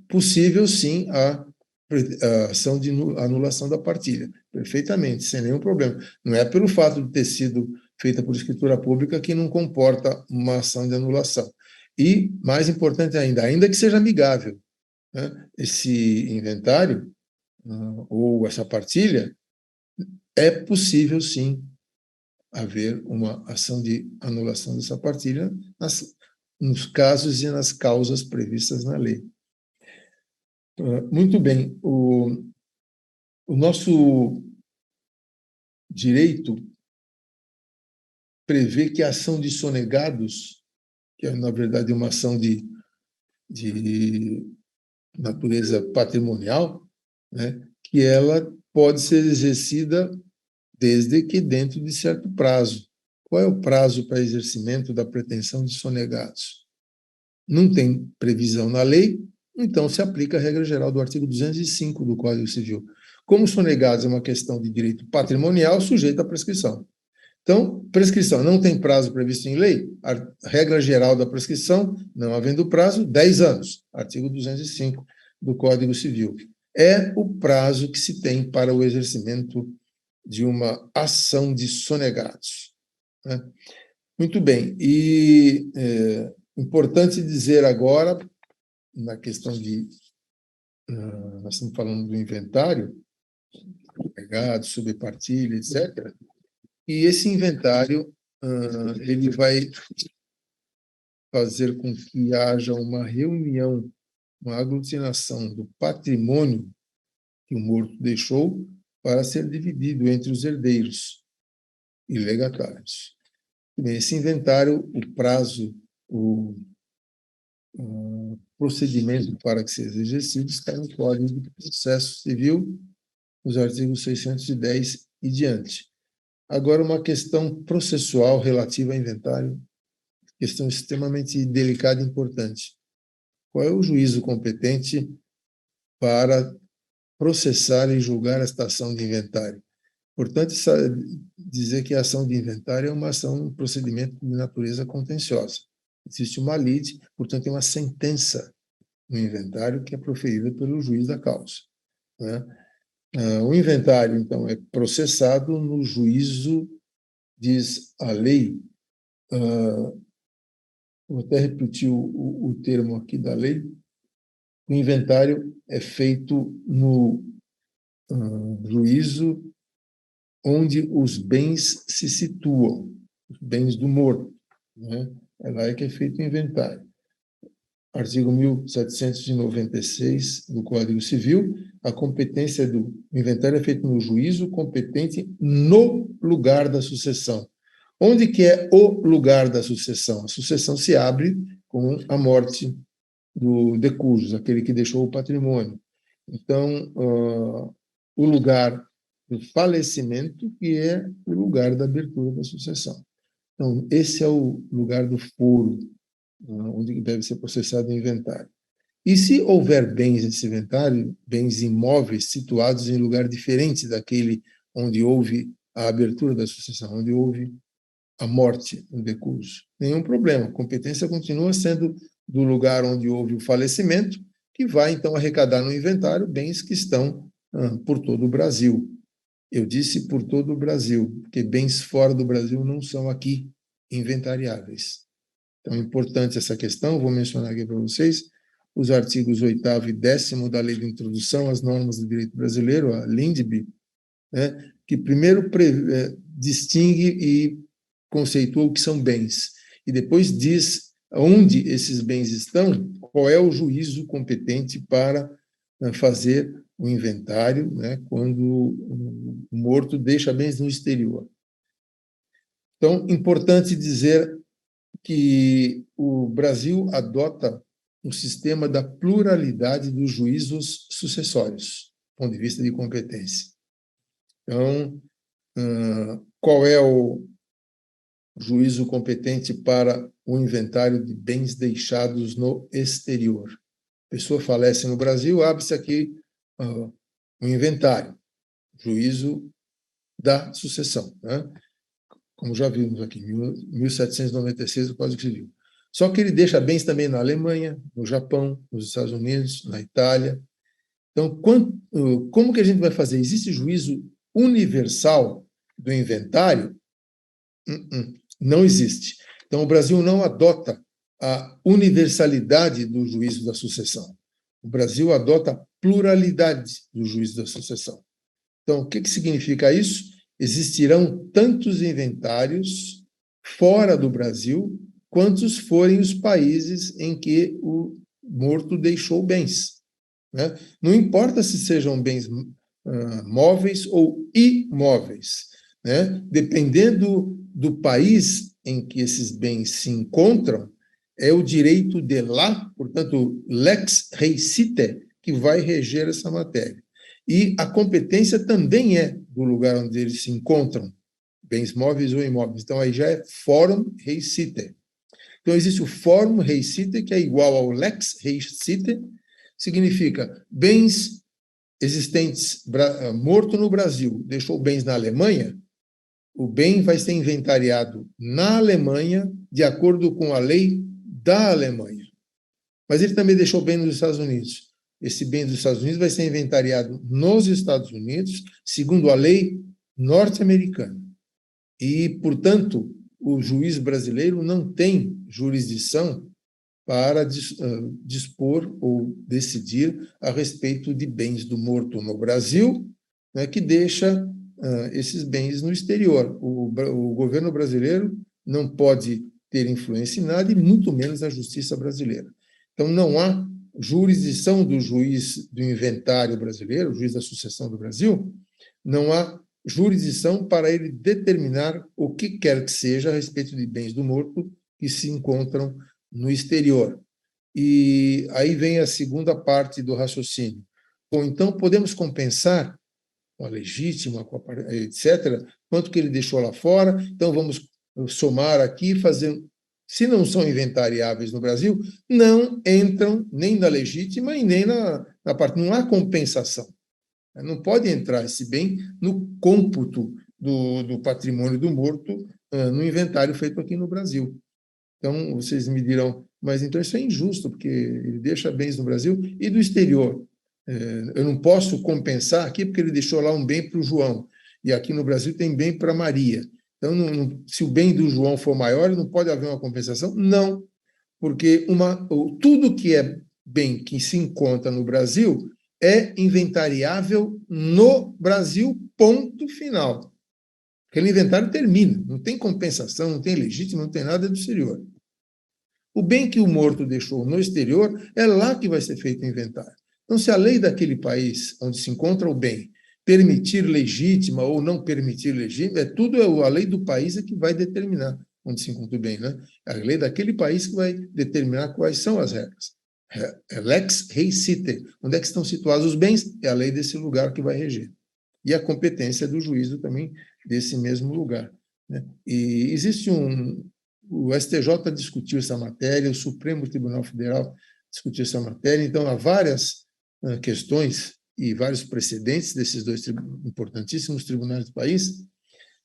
possível, sim, a ação de anulação da partilha, perfeitamente, sem nenhum problema. Não é pelo fato de ter sido feita por escritura pública que não comporta uma ação de anulação. E, mais importante ainda que seja amigável, né, esse inventário ou essa partilha, é possível, sim, haver uma ação de anulação dessa partilha nos casos e nas causas previstas na lei. Muito bem, o nosso direito prevê que a ação de sonegados, que é, na verdade, uma ação de natureza patrimonial, né, que ela pode ser exercida desde que dentro de certo prazo. Qual é o prazo para exercimento da pretensão de sonegados? Não tem previsão na lei, então se aplica a regra geral do artigo 205 do Código Civil. Como sonegados é uma questão de direito patrimonial, sujeita à prescrição. Então, prescrição, não tem prazo previsto em lei? A regra geral da prescrição, não havendo prazo, 10 anos. Artigo 205 do Código Civil. É o prazo que se tem para o exercimento de uma ação de sonegados, né? Muito bem. E importante dizer agora, na questão de... nós estamos falando do inventário, legado, subpartilha, etc., e esse inventário ele vai fazer com que haja uma reunião, uma aglutinação do patrimônio que o morto deixou para ser dividido entre os herdeiros e legatários. Bem, esse inventário, o prazo, o procedimento para que seja exercido está no Código de Processo Civil, nos artigos 610 e diante. Agora, uma questão processual relativa ao inventário, questão extremamente delicada e importante. Qual é o juízo competente para processar e julgar esta ação de inventário? Portanto, dizer que a ação de inventário é uma ação, um procedimento de natureza contenciosa. Existe uma lide, portanto, tem uma sentença no inventário que é proferida pelo juiz da causa, né? O inventário, então, é processado no juízo, diz a lei, vou até repetir o termo aqui da lei, o inventário é feito no juízo onde os bens se situam, os bens do morto, né? É lá que é feito o inventário. Artigo 1796 do Código Civil, a competência do inventário é feita no juízo competente no lugar da sucessão. Onde que é o lugar da sucessão? A sucessão se abre com a morte do decujus, aquele que deixou o patrimônio. Então, o lugar do falecimento, que é o lugar da abertura da sucessão. Então, esse é o lugar do foro, onde deve ser processado o inventário. E se houver bens nesse inventário, bens imóveis situados em lugar diferente daquele onde houve a abertura da sucessão, onde houve a morte do decujus, nenhum problema. A competência continua sendo do lugar onde houve o falecimento, que vai, então, arrecadar no inventário bens que estão por todo o Brasil. Eu disse por todo o Brasil, porque bens fora do Brasil não são aqui inventariáveis. Então, é importante essa questão, vou mencionar aqui para vocês, os artigos 8º e 10º da Lei de Introdução às Normas do Direito Brasileiro, a LINDB, né, que primeiro distingue e conceitua o que são bens, e depois diz onde esses bens estão, qual é o juízo competente para fazer o inventário, né, quando o morto deixa bens no exterior. Então, importante dizer que o Brasil adota um sistema da pluralidade dos juízos sucessórios, do ponto de vista de competência. Então, qual é o juízo competente para o inventário de bens deixados no exterior? A pessoa falece no Brasil, abre-se aqui um inventário, juízo da sucessão, né? Como já vimos aqui, 1796 do Código Civil. Só que ele deixa bens também na Alemanha, no Japão, nos Estados Unidos, na Itália. Então, como que a gente vai fazer? Existe juízo universal do inventário? Não existe. Então, o Brasil não adota a universalidade do juízo da sucessão. O Brasil adota a pluralidade do juízo da sucessão. Então, o que significa isso? Existirão tantos inventários fora do Brasil quantos forem os países em que o morto deixou bens, né? Não importa se sejam bens móveis ou imóveis, né? Dependendo do país em que esses bens se encontram, é o direito de lá, portanto, lex rei site, que vai reger essa matéria. E a competência também é do lugar onde eles se encontram, bens móveis ou imóveis. Então, aí já é fórum rei site. Então, existe o fórum rei site, que é igual ao lex rei site, significa bens existentes, morto no Brasil, deixou bens na Alemanha, o bem vai ser inventariado na Alemanha, de acordo com a lei da Alemanha. Mas ele também deixou bem nos Estados Unidos. Esse bem dos Estados Unidos vai ser inventariado nos Estados Unidos, segundo a lei norte-americana. E, portanto, o juiz brasileiro não tem jurisdição para dispor ou decidir a respeito de bens do morto no Brasil, né, que deixa esses bens no exterior. O governo brasileiro não pode ter influência em nada, e muito menos a justiça brasileira. Então, não há jurisdição do juiz do inventário brasileiro, o juiz da sucessão do Brasil, Não há jurisdição para ele determinar o que quer que seja a respeito de bens do morto que se encontram no exterior. E aí vem a segunda parte do raciocínio. Bom, então podemos compensar com a legítima, com a, etc., quanto que ele deixou lá fora, então vamos somar aqui, fazer. Se não são inventariáveis no Brasil, não entram nem na legítima e nem na parte. Não há compensação. Não pode entrar esse bem no cômputo do patrimônio do morto no inventário feito aqui no Brasil. Então, vocês me dirão, mas então isso é injusto, porque ele deixa bens no Brasil e do exterior. Eu não posso compensar aqui porque ele deixou lá um bem para o João, e aqui no Brasil tem bem para Maria. Então, se o bem do João for maior, não pode haver uma compensação? Não, porque tudo que é bem que se encontra no Brasil é inventariável no Brasil, ponto final. Aquele inventário termina, não tem compensação, não tem legítimo, não tem nada do exterior. O bem que o morto deixou no exterior, é lá que vai ser feito o inventário. Então, se a lei daquele país onde se encontra o bem permitir legítima ou não permitir legítima, tudo a lei do país é que vai determinar onde se encontra o bem, né? A lei daquele país que vai determinar quais são as regras. É lex rei sitter. Onde é que estão situados os bens? É a lei desse lugar que vai reger. E a competência do juízo também desse mesmo lugar, né? E existe o STJ discutiu essa matéria, o Supremo Tribunal Federal discutiu essa matéria, então há várias questões e vários precedentes desses dois importantíssimos tribunais do país.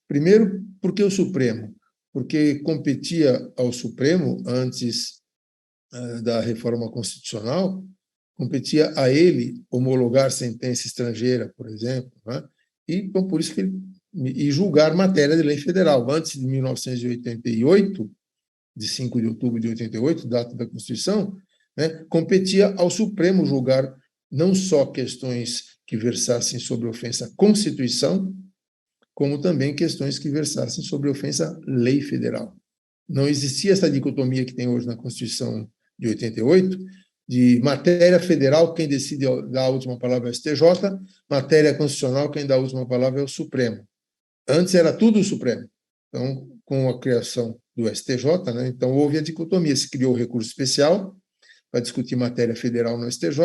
Primeiro, por que o Supremo? Porque competia ao Supremo, antes da reforma constitucional, competia a ele homologar sentença estrangeira, por exemplo, né? E então, por isso que e julgar matéria de lei federal. Antes de 1988, de 5 de outubro de 88, data da Constituição, né, competia ao Supremo julgar não só questões que versassem sobre ofensa à Constituição, como também questões que versassem sobre ofensa à lei federal. Não existia essa dicotomia que tem hoje na Constituição de 88, de matéria federal, quem decide dar a última palavra é o STJ, matéria constitucional, quem dá a última palavra é o Supremo. Antes era tudo o Supremo. Então, com a criação do STJ, né, então houve a dicotomia, se criou o recurso especial para discutir matéria federal no STJ,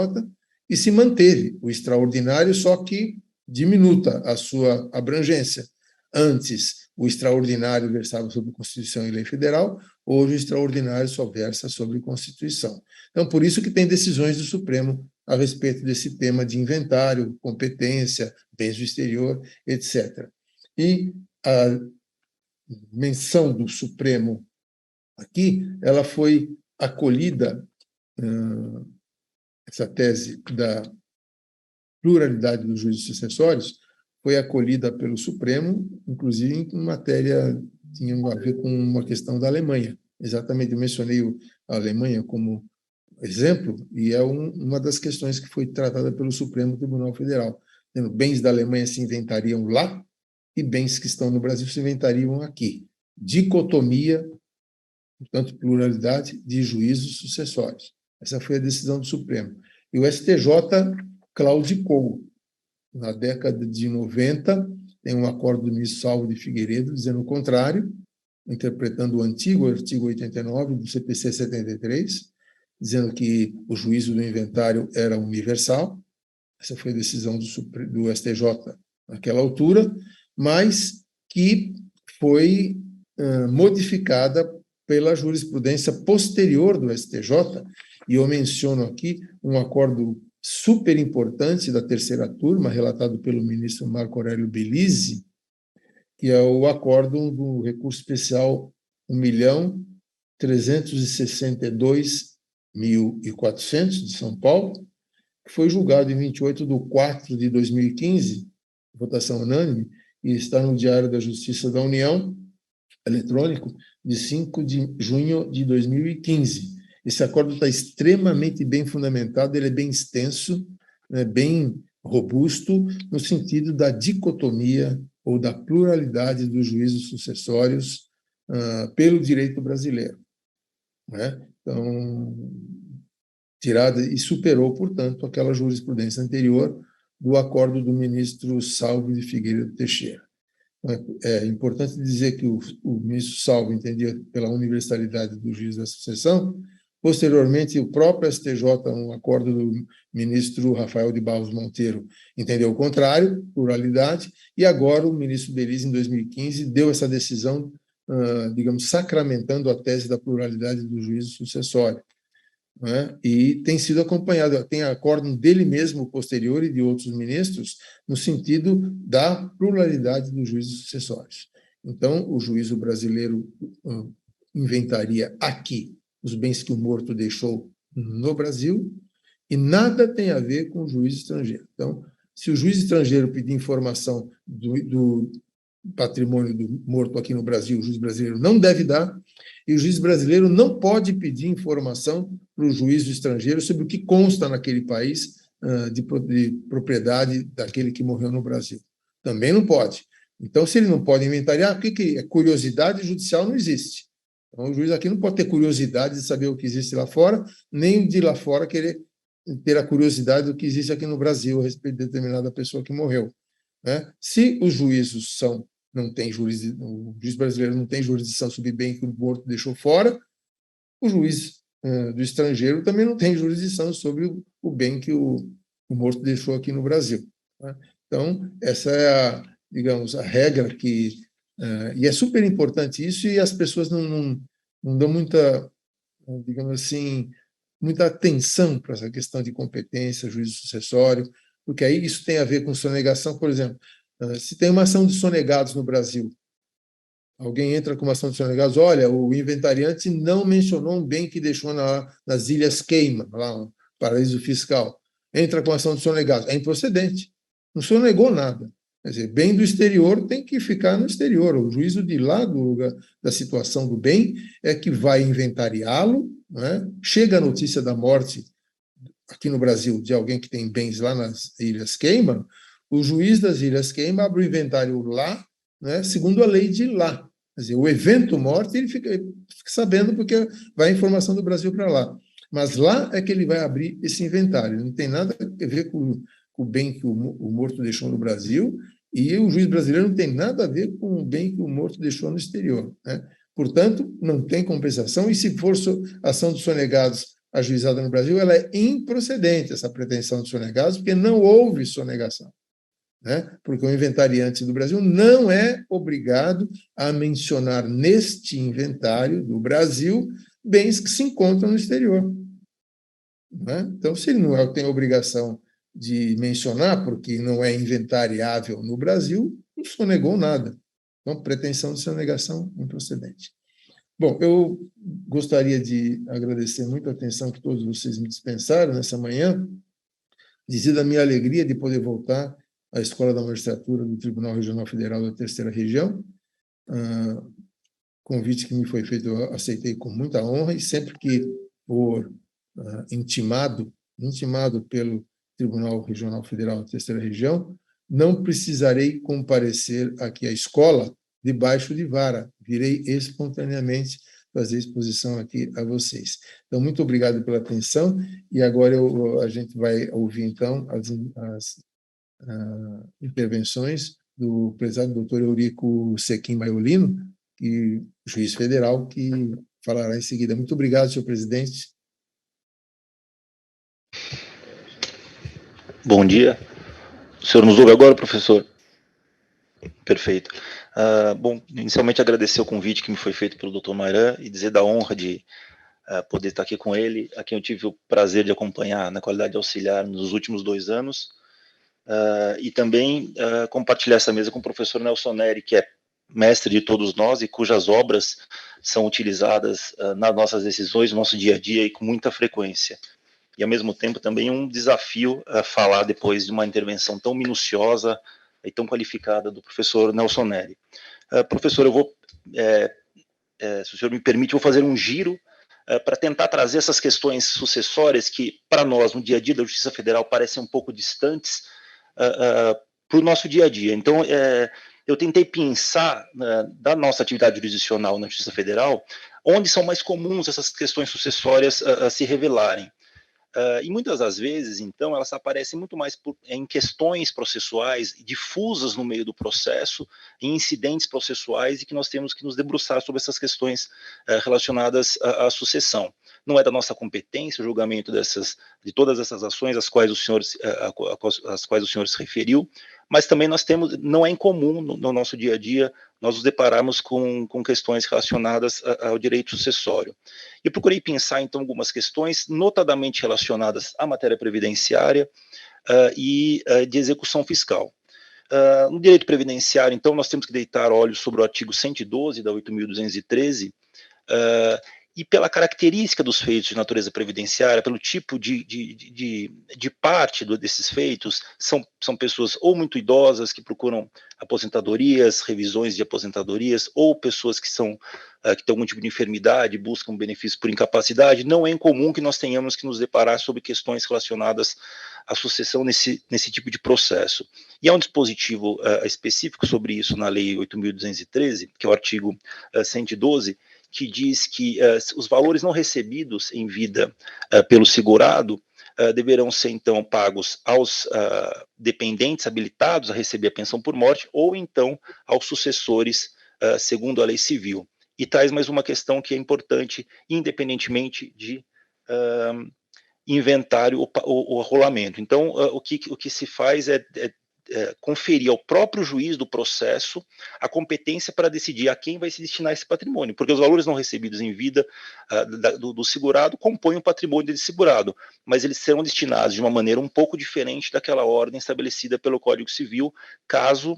e se manteve o extraordinário, só que diminuta a sua abrangência. Antes, o extraordinário versava sobre Constituição e lei federal, hoje o extraordinário só versa sobre Constituição. Então, por isso que tem decisões do Supremo a respeito desse tema de inventário, competência, bens do exterior, etc. E a menção do Supremo aqui, ela foi acolhida, essa tese da pluralidade dos juízes sucessórios, foi acolhida pelo Supremo, inclusive em matéria, tinha a ver com uma questão da Alemanha. Exatamente, eu mencionei a Alemanha como exemplo, e é uma das questões que foi tratada pelo Supremo Tribunal Federal. Bens da Alemanha se inventariam lá, e bens que estão no Brasil se inventariam aqui. Dicotomia, portanto, pluralidade de juízos sucessórios. Essa foi a decisão do Supremo. E o STJ claudicou. Na década de 90, tem um acordo do ministro Salvo de Figueiredo dizendo o contrário, interpretando o antigo artigo 89 do CPC 73, dizendo que o juízo do inventário era universal. Essa foi a decisão do STJ naquela altura, mas que foi modificada pela jurisprudência posterior do STJ, e eu menciono aqui um acordo super importante da terceira turma, relatado pelo ministro Marco Aurélio Belize, que é o acordo do recurso especial 1.362.400 de São Paulo, que foi julgado em 28 de 4 de 2015, votação unânime, e está no Diário da Justiça da União, eletrônico, de 5 de junho de 2015. Esse acordo está extremamente bem fundamentado, ele é bem extenso, né, bem robusto, no sentido da dicotomia ou da pluralidade dos juízos sucessórios pelo direito brasileiro, né? Então, tirada e superou, portanto, aquela jurisprudência anterior, do acordo do ministro Salvo de Figueiredo Teixeira. É importante dizer que o ministro Salvo entendia pela universalidade do juízo da sucessão. Posteriormente, o próprio STJ, um acordo do ministro Rafael de Barros Monteiro, entendeu o contrário, pluralidade, e agora o ministro Belize, em 2015, deu essa decisão, digamos, sacramentando a tese da pluralidade do juízo sucessório. Né? E tem sido acompanhado, tem acórdão dele mesmo posterior e de outros ministros, no sentido da pluralidade dos juízos sucessórios. Então, o juízo brasileiro inventaria aqui os bens que o morto deixou no Brasil e nada tem a ver com o juiz estrangeiro. Então, se o juiz estrangeiro pedir informação do patrimônio do morto aqui no Brasil, o juiz brasileiro não deve dar, e o juiz brasileiro não pode pedir informação para o juiz estrangeiro sobre o que consta naquele país de propriedade daquele que morreu no Brasil. Também não pode. Então, se ele não pode inventariar, o que é curiosidade judicial? Não existe. Então, o juiz aqui não pode ter curiosidade de saber o que existe lá fora, nem de lá fora querer ter a curiosidade do que existe aqui no Brasil a respeito de determinada pessoa que morreu. Né? Se os juízos não tem o juiz brasileiro não tem jurisdição sobre bem que o morto deixou fora, o juiz do estrangeiro também não tem jurisdição sobre o bem que o morto deixou aqui no Brasil. Né? Então, essa é digamos, a regra que... e é super importante isso, e as pessoas não dão muita, digamos assim, muita atenção para essa questão de competência, juízo sucessório, porque aí isso tem a ver com sonegação, por exemplo. Se tem uma ação de sonegados no Brasil, alguém entra com uma ação de sonegados, olha, o inventariante não mencionou um bem que deixou nas Ilhas Cayman, lá um paraíso fiscal. Entra com ação de sonegados. É improcedente. Não sonegou nada. Quer dizer, bem do exterior tem que ficar no exterior. O juízo de lá da situação do bem é que vai inventariá-lo, né? Chega a notícia da morte aqui no Brasil de alguém que tem bens lá nas Ilhas Cayman, o juiz das Ilhas Cayman abre o inventário lá, né, segundo a lei de lá. Quer dizer, o evento morte ele fica sabendo porque vai a informação do Brasil para lá. Mas lá é que ele vai abrir esse inventário. Não tem nada a ver com o bem que o morto deixou no Brasil, e o juiz brasileiro não tem nada a ver com o bem que o morto deixou no exterior. Né? Portanto, não tem compensação, e se for ação de sonegados ajuizada no Brasil, ela é improcedente, essa pretensão de sonegados, porque não houve sonegação. Né? Porque o inventariante do Brasil não é obrigado a mencionar neste inventário do Brasil bens que se encontram no exterior. Né? Então, se ele não tem obrigação de mencionar, porque não é inventariável no Brasil, não sonegou nada. Então, pretensão de sonegação improcedente. Bom, eu gostaria de agradecer muito a atenção que todos vocês me dispensaram nessa manhã, dizer da minha alegria de poder voltar à Escola da Magistratura do Tribunal Regional Federal da Terceira Região. Convite que me foi feito, eu aceitei com muita honra, e sempre que for intimado pelo Tribunal Regional Federal da Terceira Região, não precisarei comparecer aqui à escola debaixo de vara, virei espontaneamente fazer exposição aqui a vocês. Então, muito obrigado pela atenção, e agora a gente vai ouvir, então, as intervenções do prezado doutor Eurico Sequim Maiolino, juiz federal, que falará em seguida. Muito obrigado, senhor presidente. Bom dia. O senhor nos ouve agora, professor? Perfeito. Bom, inicialmente agradecer o convite que me foi feito pelo Dr. Mairan e dizer da honra de poder estar aqui com ele, a quem eu tive o prazer de acompanhar na qualidade de auxiliar nos últimos 2 anos, e também compartilhar essa mesa com o professor Nelson Neri, que é mestre de todos nós e cujas obras são utilizadas nas nossas decisões, no nosso dia a dia e com muita frequência. E, ao mesmo tempo, também um desafio falar depois de uma intervenção tão minuciosa e tão qualificada do professor Nelson Neri. Professor, eu vou, se o senhor me permite, eu vou fazer um giro para tentar trazer essas questões sucessórias que, para nós, no dia a dia da Justiça Federal, parecem um pouco distantes para o nosso dia a dia. Então, eu tentei pensar da nossa atividade jurisdicional na Justiça Federal, onde são mais comuns essas questões sucessórias se revelarem. E muitas das vezes, então, elas aparecem muito mais em questões processuais difusas no meio do processo, em incidentes processuais, e que nós temos que nos debruçar sobre essas questões relacionadas à sucessão. Não é da nossa competência o julgamento de todas essas ações às quais o senhor se referiu, mas também nós temos, não é incomum no nosso dia a dia nós nos depararmos com questões relacionadas ao direito sucessório. Eu procurei pensar, então, algumas questões notadamente relacionadas à matéria previdenciária e de execução fiscal. No direito previdenciário, então, nós temos que deitar olhos sobre o artigo 112 da 8.213, e pela característica dos feitos de natureza previdenciária, pelo tipo de parte desses feitos, são pessoas ou muito idosas que procuram aposentadorias, revisões de aposentadorias, ou pessoas que têm algum tipo de enfermidade, buscam benefício por incapacidade. Não é incomum que nós tenhamos que nos deparar sobre questões relacionadas à sucessão nesse tipo de processo. E há um dispositivo específico sobre isso na Lei 8.213, que é o artigo 112, que diz que os valores não recebidos em vida pelo segurado deverão ser, então, pagos aos dependentes habilitados a receber a pensão por morte, ou, então, aos sucessores, segundo a lei civil. E traz mais uma questão que é importante, independentemente de inventário ou rolamento. Então, o que se faz é conferir ao próprio juiz do processo a competência para decidir a quem vai se destinar esse patrimônio, porque os valores não recebidos em vida do segurado compõem o patrimônio desse segurado, mas eles serão destinados de uma maneira um pouco diferente daquela ordem estabelecida pelo Código Civil, caso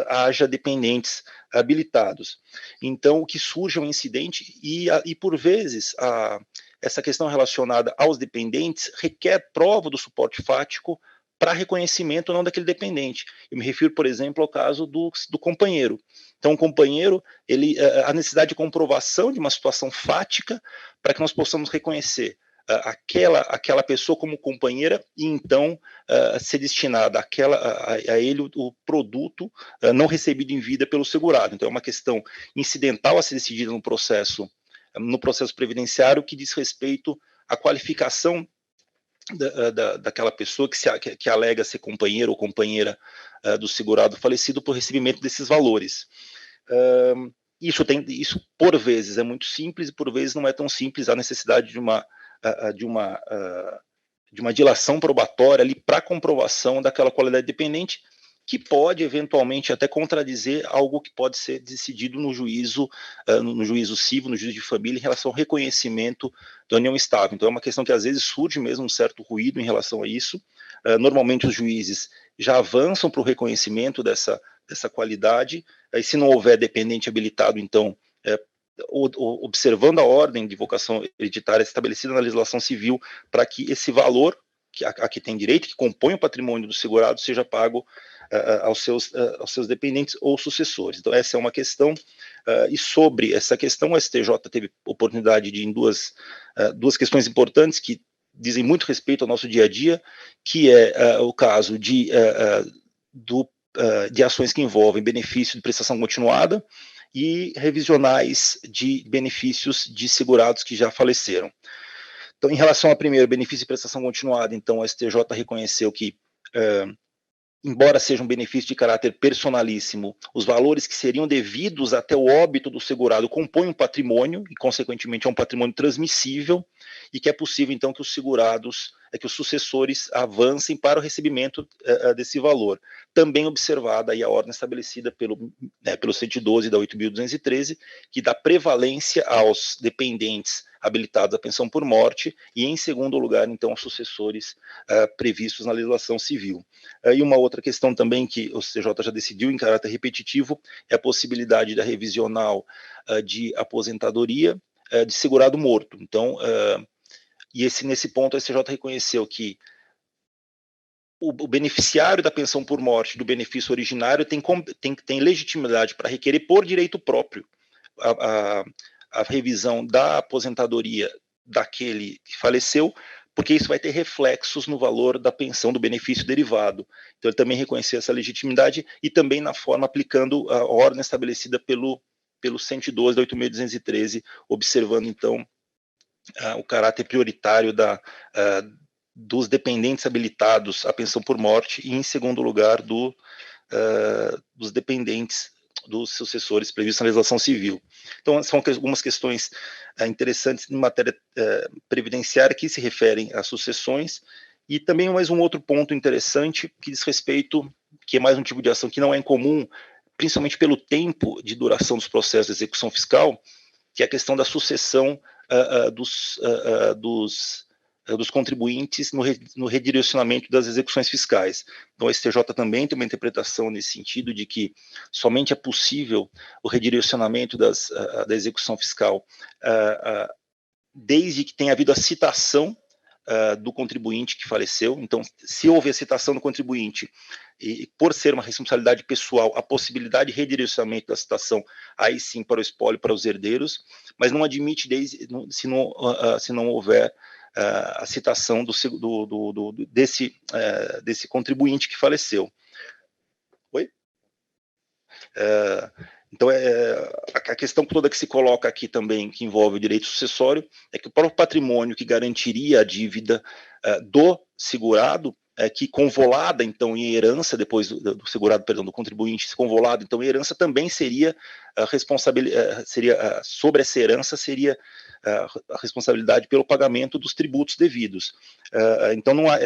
haja dependentes habilitados. Então, o que surge é um incidente e por vezes, essa questão relacionada aos dependentes requer prova do suporte fático para reconhecimento ou não daquele dependente. Eu me refiro, por exemplo, ao caso do companheiro. Então, o companheiro, a necessidade de comprovação de uma situação fática para que nós possamos reconhecer aquela pessoa como companheira e, então, ser destinada a ele o produto não recebido em vida pelo segurado. Então, é uma questão incidental a ser decidida no processo previdenciário, que diz respeito à qualificação daquela pessoa que alega ser companheiro ou companheira do segurado falecido por recebimento desses valores. Isso, por vezes, é muito simples e, por vezes, não é tão simples. Há necessidade de uma dilação probatória ali para comprovação daquela qualidade dependente, que pode, eventualmente, até contradizer algo que pode ser decidido no juízo civil, no juízo de família, em relação ao reconhecimento da união estável. Então, é uma questão que, às vezes, surge mesmo um certo ruído em relação a isso. Normalmente, os juízes já avançam para o reconhecimento dessa qualidade, e se não houver dependente habilitado, então, observando a ordem de vocação hereditária estabelecida na legislação civil, para que esse valor a que tem direito, que compõe o patrimônio do segurado, seja pago aos seus dependentes ou sucessores. Então, essa é uma questão, e sobre essa questão, o STJ teve oportunidade em duas questões importantes que dizem muito respeito ao nosso dia a dia, que é o caso de ações que envolvem benefício de prestação continuada e revisionais de benefícios de segurados que já faleceram. Então, em relação ao primeiro, benefício de prestação continuada, então, o STJ reconheceu que, embora seja um benefício de caráter personalíssimo, os valores que seriam devidos até o óbito do segurado compõem um patrimônio, e, consequentemente, é um patrimônio transmissível, e que é possível, então, que que os sucessores avancem para o recebimento desse valor. Também observada aí a ordem estabelecida pelo 112 da 8.213, que dá prevalência aos dependentes habilitados à pensão por morte e, em segundo lugar, então, aos sucessores previstos na legislação civil. E uma outra questão também que o CJ já decidiu em caráter repetitivo é a possibilidade da revisional de aposentadoria de segurado morto. Então, nesse ponto, a STJ reconheceu que o beneficiário da pensão por morte do benefício originário tem legitimidade para requerer por direito próprio a revisão da aposentadoria daquele que faleceu, porque isso vai ter reflexos no valor da pensão do benefício derivado. Então, ele também reconheceu essa legitimidade e também na forma aplicando a ordem estabelecida pelo 112 da 8.213, observando, então, o caráter prioritário dos dependentes habilitados à pensão por morte e, em segundo lugar, dos dependentes dos sucessores previstos na legislação civil. Então, são algumas questões interessantes em matéria previdenciária que se referem às sucessões, e também mais um outro ponto interessante que diz respeito, que é mais um tipo de ação que não é incomum, principalmente pelo tempo de duração dos processos de execução fiscal, que é a questão da sucessão dos contribuintes no redirecionamento das execuções fiscais. Então, o STJ também tem uma interpretação nesse sentido de que somente é possível o redirecionamento da execução fiscal desde que tenha havido a citação do contribuinte que faleceu. Então, se houve a citação do contribuinte e por ser uma responsabilidade pessoal, a possibilidade de redirecionamento da citação, aí sim para o espólio, para os herdeiros, mas não admite se não houver a citação desse contribuinte que faleceu. Oi? Então, a questão toda que se coloca aqui também, que envolve o direito sucessório, é que o próprio patrimônio que garantiria a dívida do segurado, que convolada, então, em herança, depois do segurado, perdão, do contribuinte convolado, então, em herança, também seria sobre essa herança, seria a responsabilidade pelo pagamento dos tributos devidos. Então, não há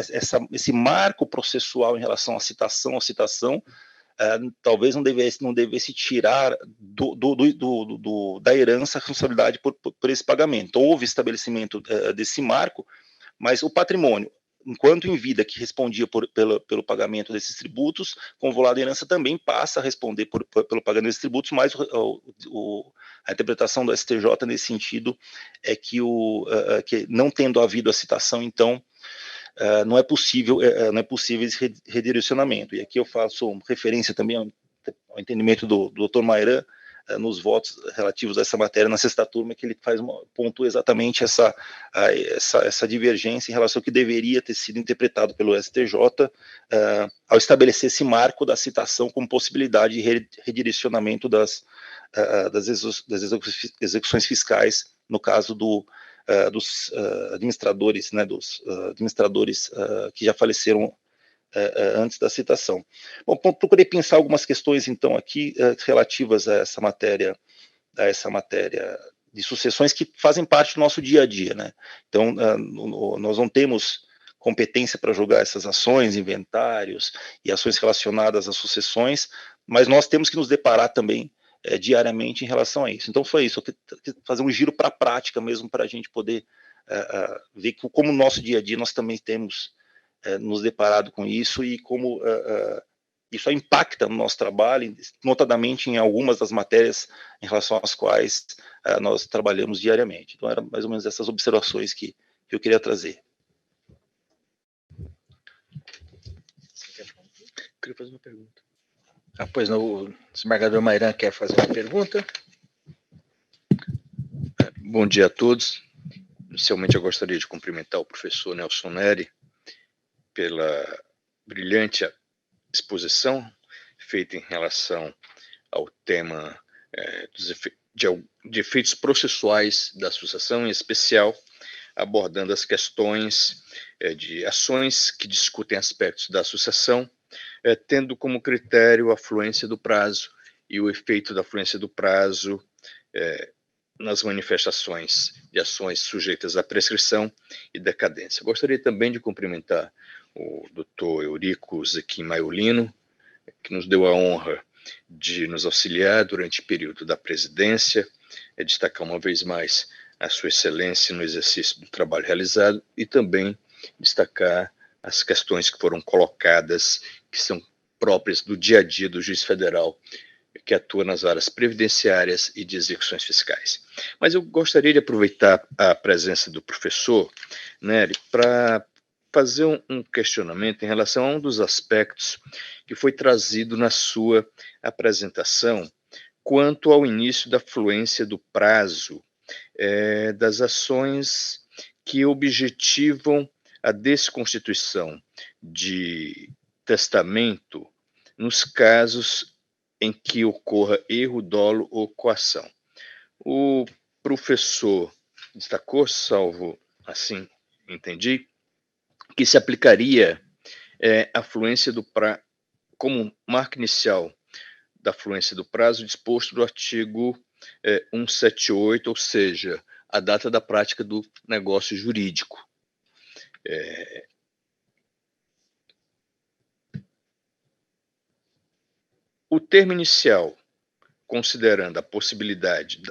esse marco processual em relação à citação, talvez não devesse tirar da herança a responsabilidade por esse pagamento. Houve estabelecimento desse marco, mas o patrimônio, enquanto em vida, que respondia pelo pagamento desses tributos, convolado em herança também passa a responder pelo pagamento desses tributos, mas a interpretação do STJ nesse sentido é que não tendo havido a citação, então, não é possível esse redirecionamento. E aqui eu faço referência também ao entendimento do Dr. Mairan, nos votos relativos a essa matéria na sexta turma, que ele pontua exatamente essa divergência em relação ao que deveria ter sido interpretado pelo STJ ao estabelecer esse marco da citação como possibilidade de redirecionamento das execuções fiscais, no caso dos administradores, né, que já faleceram antes da citação. Bom, procurei pensar algumas questões, então, aqui relativas a essa matéria de sucessões que fazem parte do nosso dia a dia, né? Então, nós não temos competência para julgar essas ações, inventários e ações relacionadas às sucessões, mas nós temos que nos deparar também diariamente em relação a isso. Então, foi isso, eu quis fazer um giro para a prática mesmo, para a gente poder ver que, como no nosso dia a dia, nós também temos nos deparado com isso e como isso impacta no nosso trabalho, notadamente em algumas das matérias em relação às quais nós trabalhamos diariamente. Então, eram mais ou menos essas observações que eu queria trazer. Eu queria fazer uma pergunta. Pois não, o desembargador Mairan quer fazer uma pergunta. Bom dia a todos. Inicialmente, eu gostaria de cumprimentar o professor Nelson Neri pela brilhante exposição feita em relação ao tema de efeitos processuais da sucessão, em especial abordando as questões de ações que discutem aspectos da sucessão, tendo como critério a fluência do prazo e o efeito da fluência do prazo nas manifestações de ações sujeitas à prescrição e decadência. Gostaria também de cumprimentar o Dr. Eurico Zequim Maiolino, que nos deu a honra de nos auxiliar durante o período da presidência, destacar uma vez mais a sua excelência no exercício do trabalho realizado e também destacar as questões que foram colocadas, que são próprias do dia a dia do juiz federal, que atua nas áreas previdenciárias e de execuções fiscais. Mas eu gostaria de aproveitar a presença do professor Nery para fazer um questionamento em relação a um dos aspectos que foi trazido na sua apresentação quanto ao início da fluência do prazo das ações que objetivam a desconstituição de testamento nos casos em que ocorra erro, dolo ou coação. O professor destacou, salvo assim entendi, que se aplicaria a fluência do prazo, como marco inicial da fluência do prazo disposto do artigo 178, ou seja, a data da prática do negócio jurídico. O termo inicial, considerando a possibilidade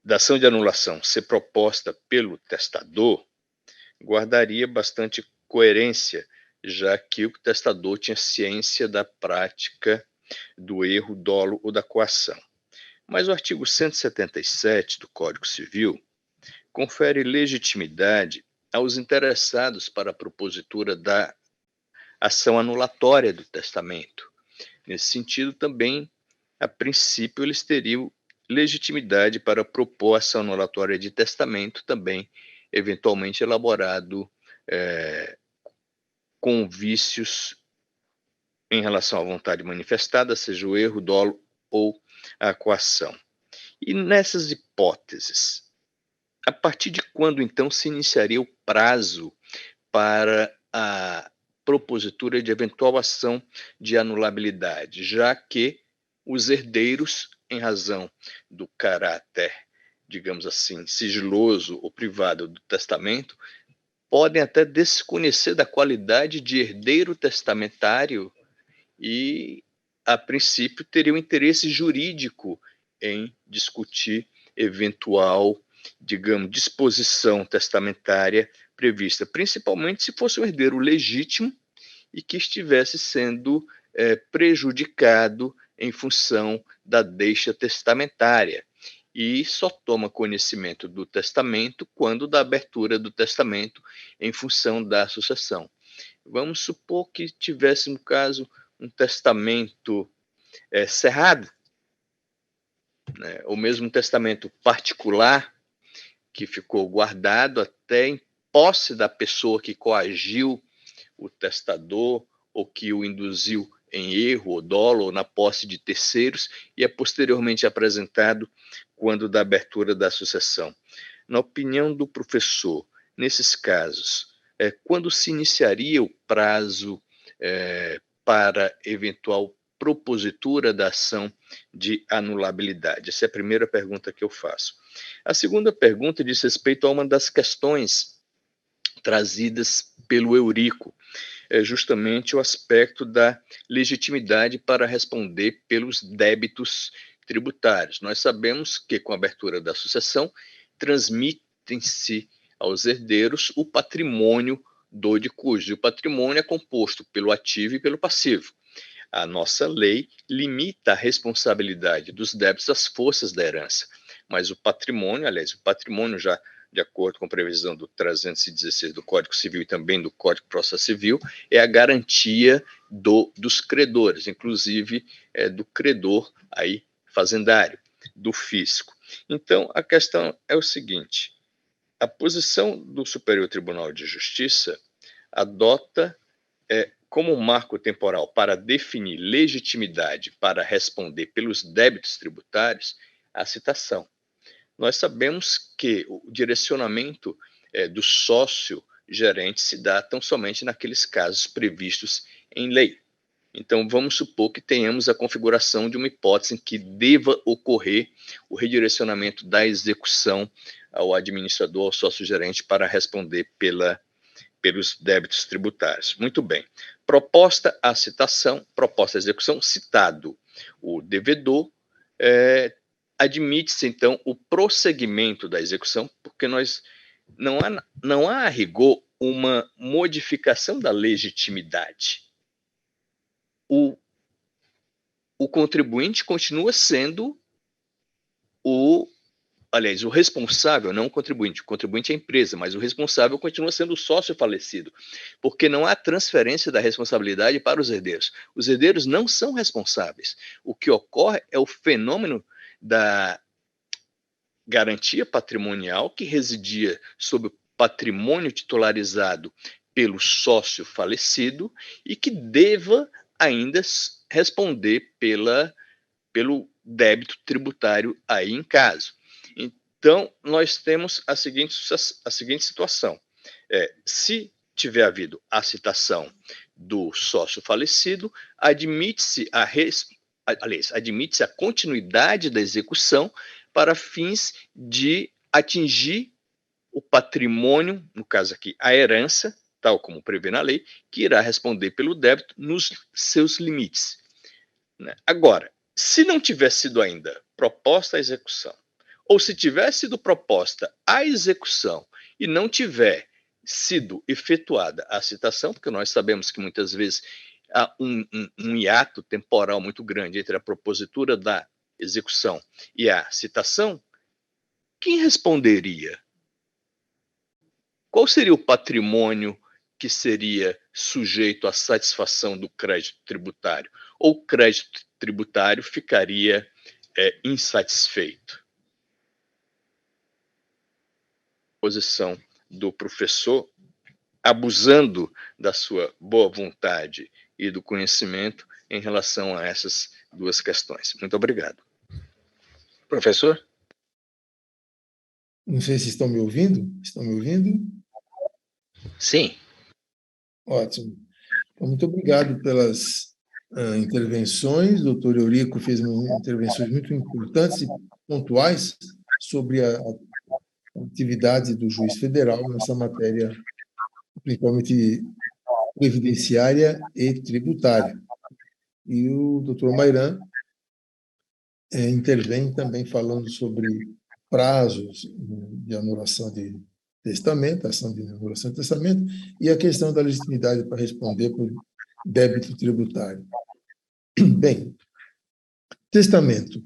da ação de anulação ser proposta pelo testador, guardaria bastante coerência, já que o testador tinha ciência da prática do erro, dolo ou da coação. Mas o artigo 177 do Código Civil confere legitimidade aos interessados para a propositura da ação anulatória do testamento. Nesse sentido, também, a princípio, eles teriam legitimidade para propor ação anulatória de testamento, também, eventualmente, elaborado com vícios em relação à vontade manifestada, seja o erro, dolo ou a coação. E nessas hipóteses, a partir de quando, então, se iniciaria o prazo para a propositura de eventual ação de anulabilidade, já que os herdeiros, em razão do caráter, digamos assim, sigiloso ou privado do testamento, podem até desconhecer da qualidade de herdeiro testamentário e, a princípio, teriam interesse jurídico em discutir eventual, digamos, disposição testamentária prevista, principalmente se fosse um herdeiro legítimo e que estivesse sendo prejudicado em função da deixa testamentária. E só toma conhecimento do testamento quando da abertura do testamento em função da sucessão. Vamos supor que tivesse, no caso, um testamento cerrado, né, ou mesmo um testamento particular que ficou guardado até em posse da pessoa que coagiu o testador ou que o induziu em erro ou dolo ou na posse de terceiros e é posteriormente apresentado quando da abertura da sucessão. Na opinião do professor, nesses casos, quando se iniciaria o prazo para eventual propositura da ação de anulabilidade? Essa é a primeira pergunta que eu faço. A segunda pergunta diz respeito a uma das questões trazidas pelo Eurico, é justamente o aspecto da legitimidade para responder pelos débitos tributários. Nós sabemos que, com a abertura da sucessão, transmitem-se aos herdeiros o patrimônio do de cujo. O patrimônio é composto pelo ativo e pelo passivo. A nossa lei limita a responsabilidade dos débitos às forças da herança, mas o patrimônio, aliás, o patrimônio já de acordo com a previsão do 316 do Código Civil e também do Código de Processo Civil, é a garantia dos credores, inclusive do credor aí fazendário, do fisco. Então, a questão é o seguinte: a posição do Superior Tribunal de Justiça adota como marco temporal para definir legitimidade para responder pelos débitos tributários a citação. Nós sabemos que o direcionamento do sócio gerente se dá tão somente naqueles casos previstos em lei. Então, vamos supor que tenhamos a configuração de uma hipótese em que deva ocorrer o redirecionamento da execução ao administrador, ao sócio-gerente, para responder pelos débitos tributários. Muito bem. Proposta a citação, proposta a execução, citado o devedor, admite-se, então, o prosseguimento da execução, porque não há a rigor uma modificação da legitimidade. O contribuinte continua sendo o responsável, não o contribuinte é a empresa, mas o responsável continua sendo o sócio falecido, porque não há transferência da responsabilidade para os herdeiros. Os herdeiros não são responsáveis. O que ocorre é o fenômeno da garantia patrimonial que residia sobre o patrimônio titularizado pelo sócio falecido e que deva ainda responder pelo débito tributário aí em caso. Então, nós temos a seguinte situação. Se tiver havido a citação do sócio falecido, admite-se a continuidade da execução para fins de atingir o patrimônio, no caso aqui, a herança, tal como prevê na lei, que irá responder pelo débito nos seus limites. Agora, se não tiver sido ainda proposta a execução, ou se tiver sido proposta a execução e não tiver sido efetuada a citação, porque nós sabemos que muitas vezes há um hiato temporal muito grande entre a propositura da execução e a citação, quem responderia? Qual seria o patrimônio que seria sujeito à satisfação do crédito tributário? Ou o crédito tributário ficaria insatisfeito? Posição do professor, abusando da sua boa vontade e do conhecimento em relação a essas duas questões. Muito obrigado. Professor? Não sei se estão me ouvindo. Estão me ouvindo? Sim. Ótimo. Então, muito obrigado pelas intervenções. O doutor Eurico fez intervenções muito importantes e pontuais sobre a atividade do juiz federal nessa matéria, principalmente previdenciária e tributária. E o doutor Mairan intervém também falando sobre prazos de anulação de testamento, ação de anulação de testamento, e a questão da legitimidade para responder por débito tributário. Bem, testamento.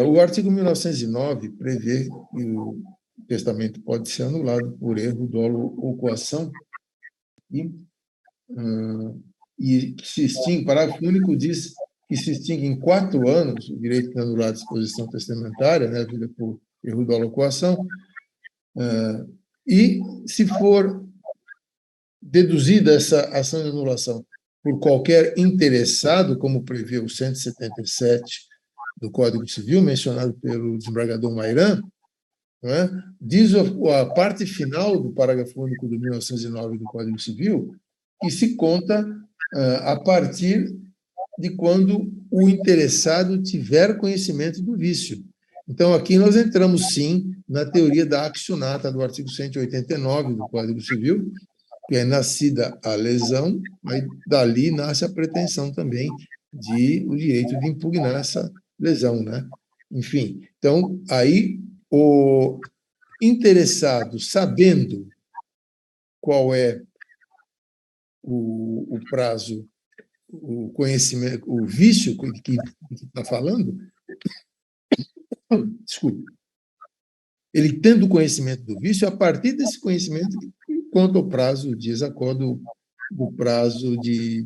O artigo 1909 prevê que o testamento pode ser anulado por erro, dolo ou coação, e que se extingue, parágrafo único diz que se extingue em 4 anos o direito de anular a disposição testamentária, né, vida por erro, dolo ou coação, e se for deduzida essa ação de anulação por qualquer interessado, como prevê o 177 do Código Civil, mencionado pelo desembargador Mairan, diz a parte final do parágrafo único do 1909 do Código Civil, que se conta a partir de quando o interessado tiver conhecimento do vício. Então, aqui nós entramos, sim, na teoria da accionata do artigo 189 do Código Civil, que é nascida a lesão, aí dali nasce a pretensão também de o direito de impugnar essa lesão, né? Enfim, então, aí o interessado, sabendo qual é o prazo, o conhecimento, o vício que está falando, desculpe, ele tendo conhecimento do vício, a partir desse conhecimento, quanto ao prazo de desacordo, o prazo de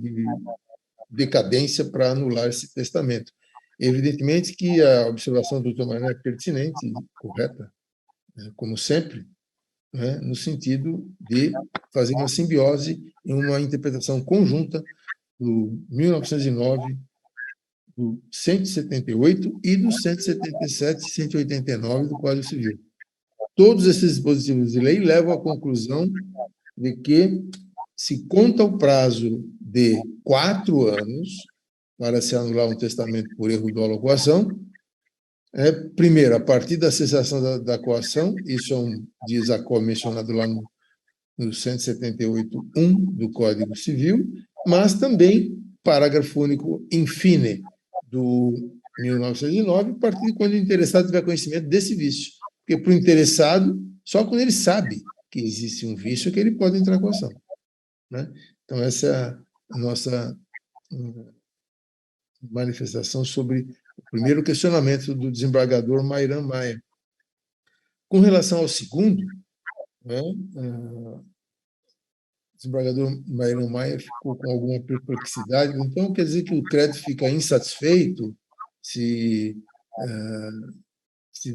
decadência para anular esse testamento. Evidentemente que a observação do Dr. Maran é pertinente e correta, né, como sempre, né, no sentido de fazer uma simbiose em uma interpretação conjunta do 1909, do 178 e do 177 e 189 do Código Civil. Todos esses dispositivos de lei levam à conclusão de que se conta o prazo de 4 anos para se anular um testamento por erro, dolo ou coação. Primeiro, a partir da cessação da coação, isso é um desacordo mencionado lá no 178.1 do Código Civil, mas também parágrafo único in fine do 1909, a partir de quando o interessado tiver conhecimento desse vício. Porque para o interessado, só quando ele sabe que existe um vício é que ele pode entrar com a ação, né? Então, essa é a nossa manifestação sobre o primeiro questionamento do desembargador Mairan Maia. Com relação ao segundo, né, o desembargador Mairan Maia ficou com alguma perplexidade. Então, quer dizer que o crédito fica insatisfeito se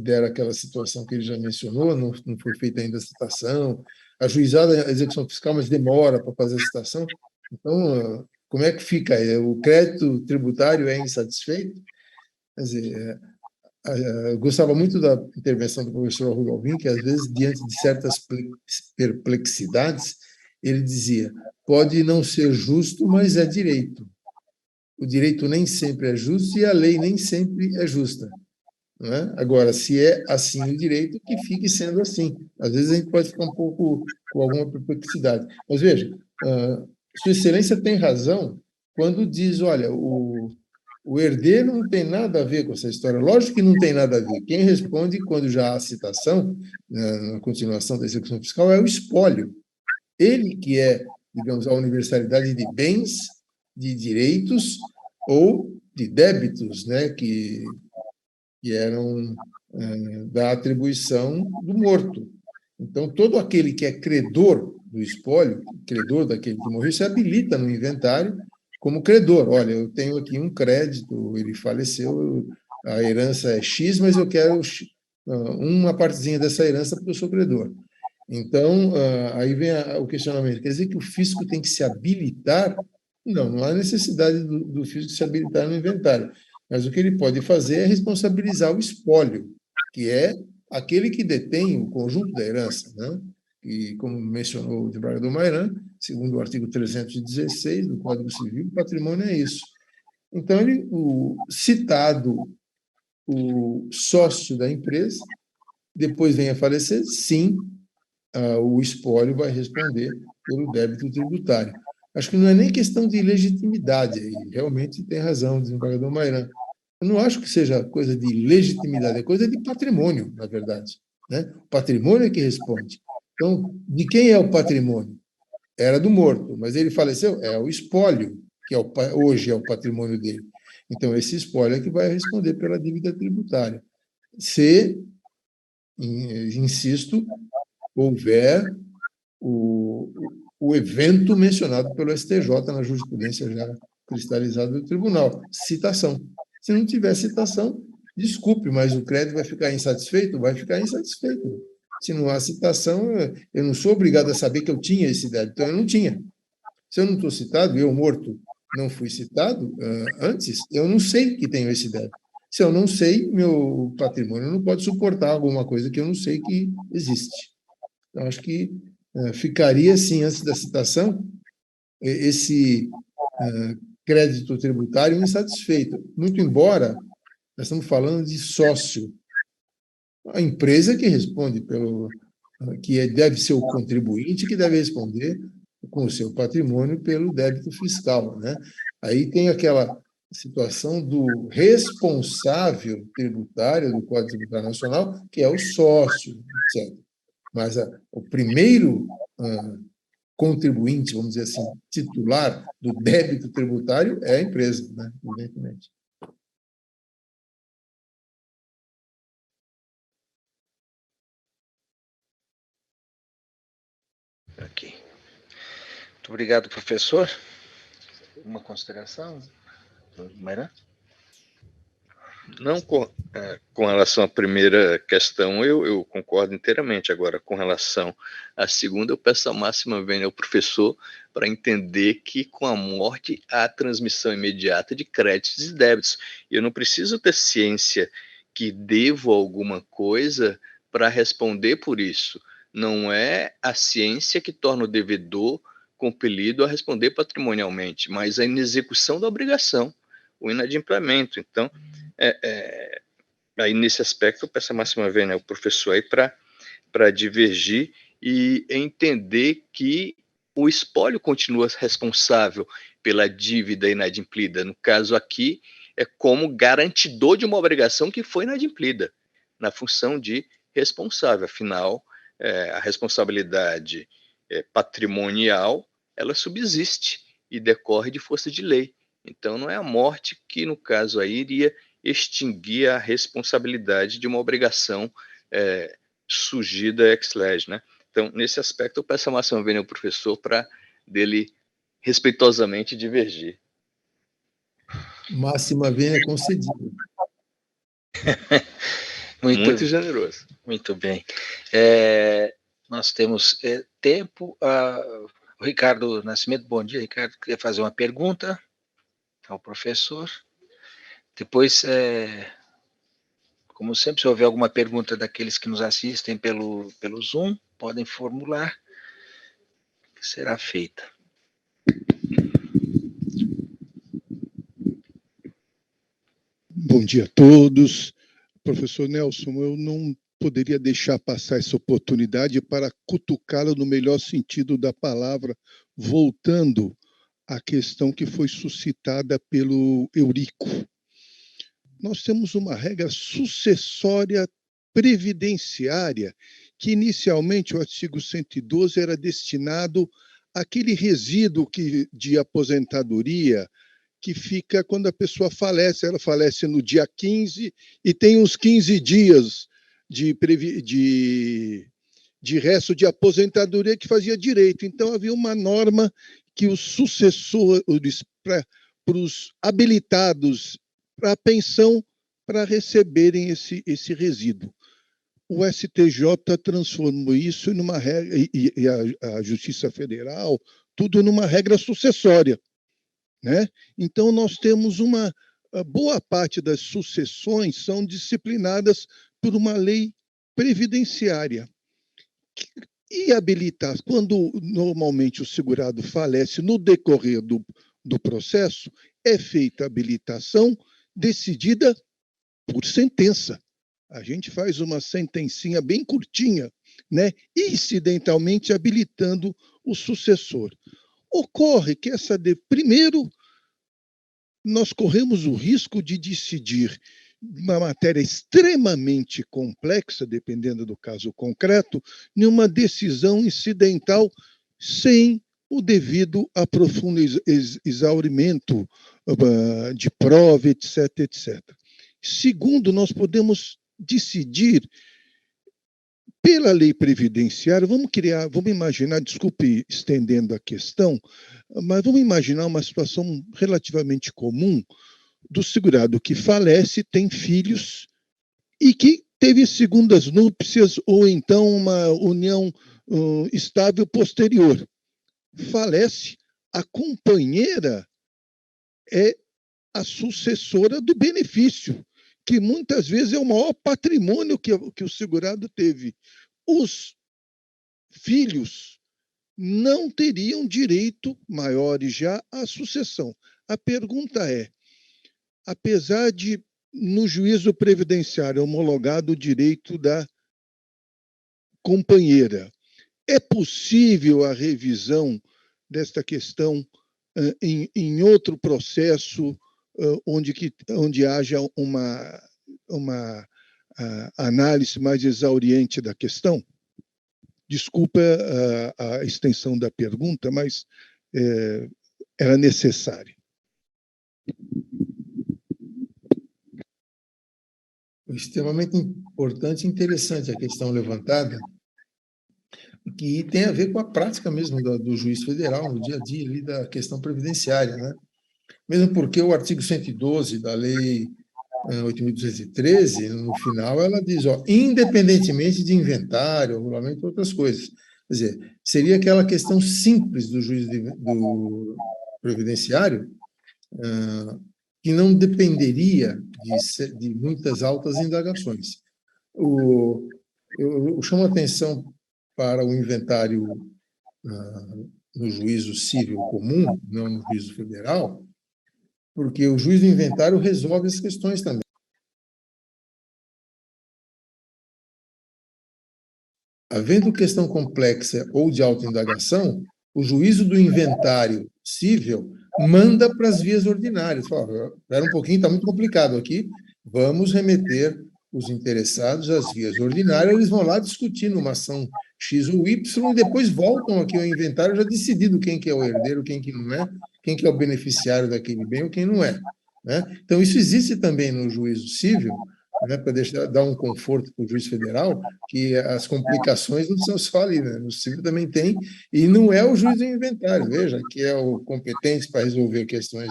der aquela situação que ele já mencionou, não foi feita ainda a citação, ajuizada a execução fiscal, mas demora para fazer a citação. Então, como é que fica? O crédito tributário é insatisfeito? Quer dizer, Eu gostava muito da intervenção do professor Arruda Alvim, que às vezes, diante de certas perplexidades, ele dizia: pode não ser justo, mas é direito. O direito nem sempre é justo e a lei nem sempre é justa. Não é? Agora, se é assim o direito, que fique sendo assim. Às vezes a gente pode ficar um pouco com alguma perplexidade. Mas veja, Sua Excelência tem razão quando diz: olha, o herdeiro não tem nada a ver com essa história. Lógico que não tem nada a ver. Quem responde, quando já há citação, na continuação da execução fiscal, é o espólio. Ele que é, digamos, a universalidade de bens, de direitos ou de débitos, né, que eram da atribuição do morto. Então, todo aquele que é credor do espólio, credor daquele que morreu, se habilita no inventário como credor. Olha, eu tenho aqui um crédito, ele faleceu, a herança é X, mas eu quero uma partezinha dessa herança porque eu sou credor. Então, aí vem o questionamento. Quer dizer que o fisco tem que se habilitar? Não, não há necessidade do fisco se habilitar no inventário. Mas o que ele pode fazer é responsabilizar o espólio, que é aquele que detém o conjunto da herança, né? E, como mencionou o desembargador Mairan, segundo o artigo 316 do Código Civil, o patrimônio é isso. Então, citado o sócio da empresa, depois vem a falecer, sim, o espólio vai responder pelo débito tributário. Acho que não é nem questão de legitimidade, aí realmente tem razão o desembargador Mairan. Eu não acho que seja coisa de legitimidade, é coisa de patrimônio, na verdade. Né? O patrimônio é que responde. Então, de quem é o patrimônio? Era do morto, mas ele faleceu? É o espólio, que hoje é o patrimônio dele. Então, esse espólio é que vai responder pela dívida tributária. Se, insisto, houver o evento mencionado pelo STJ na jurisprudência já cristalizada do tribunal, citação. Se não tiver citação, desculpe, mas o crédito vai ficar insatisfeito? Vai ficar insatisfeito. Se não há citação, eu não sou obrigado a saber que eu tinha esse débito, então eu não tinha. Se eu não estou citado, eu morto não fui citado antes, eu não sei que tenho esse débito. Se eu não sei, meu patrimônio não pode suportar alguma coisa que eu não sei que existe. Então, acho que ficaria, sim, antes da citação, esse crédito tributário insatisfeito. Muito embora nós estamos falando de sócio. A empresa que responde deve ser o contribuinte que deve responder com o seu patrimônio pelo débito fiscal, né? Aí tem aquela situação do responsável tributário do Código Tributário Nacional, que é o sócio, etc. Mas o primeiro contribuinte, vamos dizer assim, titular do débito tributário é a empresa, né? Evidentemente. Ok. Muito obrigado, professor. Uma consideração, Mairan? Não, com relação à primeira questão, eu concordo inteiramente. Agora, com relação à segunda, eu peço a máxima vênia ao professor para entender que com a morte há transmissão imediata de créditos e débitos. Eu não preciso ter ciência que devo alguma coisa para responder por isso. Não é a ciência que torna o devedor compelido a responder patrimonialmente, mas a inexecução da obrigação, o inadimplemento. Então, aí nesse aspecto eu peço a máxima vez, né, o professor aí para divergir e entender que o espólio continua responsável pela dívida inadimplida. No caso aqui, é como garantidor de uma obrigação que foi inadimplida, na função de responsável. Afinal, a responsabilidade patrimonial, ela subsiste e decorre de força de lei. Então, não é a morte que, no caso aí, iria extinguir a responsabilidade de uma obrigação surgida ex lege, né? Então, nesse aspecto, eu peço a máxima vênia ao professor para dele respeitosamente divergir. Máxima vênia concedida. Muito generoso. Muito bem. Nós temos tempo. O Ricardo Nascimento, bom dia, Ricardo. Queria fazer uma pergunta ao professor. Depois, Como sempre, se houver alguma pergunta daqueles que nos assistem pelo Zoom, podem formular, que será feita. Bom dia a todos. Professor Nelson, eu não poderia deixar passar essa oportunidade para cutucá-lo no melhor sentido da palavra, voltando à questão que foi suscitada pelo Eurico. Nós temos uma regra sucessória previdenciária, que inicialmente o artigo 112 era destinado àquele resíduo de aposentadoria que fica quando a pessoa falece. Ela falece no dia 15 e tem uns 15 dias de resto de aposentadoria que fazia direito. Então, havia uma norma que os sucessores, para os habilitados para a pensão, para receberem esse resíduo. O STJ transformou isso numa regra, e a Justiça Federal, tudo numa regra sucessória, né? Então, nós temos boa parte das sucessões são disciplinadas por uma lei previdenciária. E habilitar, quando normalmente o segurado falece no decorrer do processo, é feita a habilitação decidida por sentença. A gente faz uma sentencinha bem curtinha, né? Incidentalmente habilitando o sucessor. Ocorre que primeiro, nós corremos o risco de decidir uma matéria extremamente complexa, dependendo do caso concreto, numa decisão incidental sem o devido a profundo exaurimento de prova, etc, etc. Segundo, nós podemos decidir pela lei previdenciária, vamos imaginar, desculpe estendendo a questão, mas vamos imaginar uma situação relativamente comum do segurado que falece, tem filhos e que teve segundas núpcias ou então uma união estável posterior. Falece, a companheira é a sucessora do benefício, que muitas vezes é o maior patrimônio que o segurado teve. Os filhos não teriam direito, maiores já, à sucessão. A pergunta é, apesar de, no juízo previdenciário, homologado o direito da companheira, é possível a revisão desta questão em outro processo onde haja uma análise mais exauriente da questão? Desculpa a extensão da pergunta, mas era necessária. Extremamente importante e interessante a questão levantada, que tem a ver com a prática mesmo do juiz federal, no dia a dia ali da questão previdenciária, né? Mesmo porque o artigo 112 da Lei 8.213, no final, ela diz, independentemente de inventário, regulamento e outras coisas. Quer dizer, seria aquela questão simples do juiz do previdenciário, que não dependeria de muitas altas indagações. Eu chamo a atenção para o inventário no juízo civil comum, não no juízo federal, porque o juiz do inventário resolve as questões também. Havendo questão complexa ou de autoindagação, o juízo do inventário civil manda para as vias ordinárias. Fala, espera um pouquinho, está muito complicado aqui, vamos remeter os interessados às vias ordinárias, eles vão lá discutir numa ação X ou Y e depois voltam aqui ao inventário já decidido quem que é o herdeiro, quem que não é, quem que é o beneficiário daquele bem ou quem não é, né? Então, isso existe também no juízo civil, né, para dar um conforto para o juiz federal, que as complicações não são só ali, né? No civil também tem, e não é o juiz do inventário, veja, que é o competente para resolver questões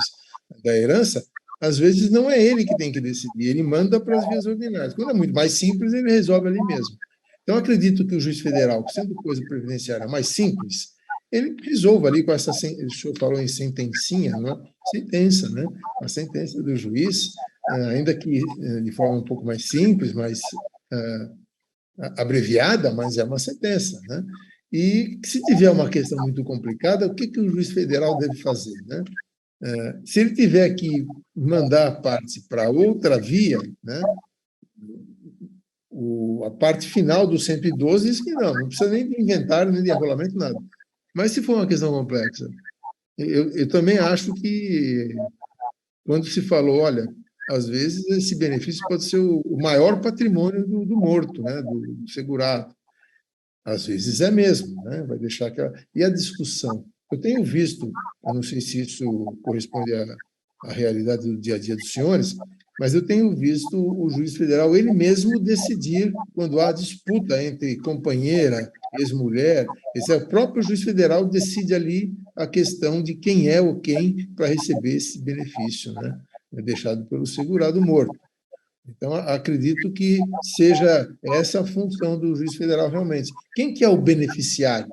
da herança, às vezes não é ele que tem que decidir, ele manda para as vias ordinárias. Quando é muito mais simples, ele resolve ali mesmo. Então, acredito que o juiz federal, sendo coisa previdenciária mais simples, ele resolva ali com essa, o senhor falou em sentencinha, não é? Sentença, né? A sentença do juiz, ainda que de forma um pouco mais simples, mais abreviada, mas é uma sentença, né? E se tiver uma questão muito complicada, o que o juiz federal deve fazer, né? Se ele tiver que mandar a parte para outra via, né? A parte final do 112 diz que não precisa nem de inventário, nem de arrolamento, nada. Mas se for uma questão complexa, eu também acho que, quando se falou, olha, às vezes esse benefício pode ser o maior patrimônio do morto, né, do segurado. Às vezes é mesmo, né, vai deixar aquela... E a discussão? Eu tenho visto, eu não sei se isso corresponde à realidade do dia a dia dos senhores, mas eu tenho visto o juiz federal ele mesmo decidir quando há disputa entre companheira, ex-mulher. Esse é o próprio juiz federal que decide ali a questão de quem é ou quem para receber esse benefício, né? É deixado pelo segurado morto. Então, acredito que seja essa a função do juiz federal realmente. Quem que é o beneficiário?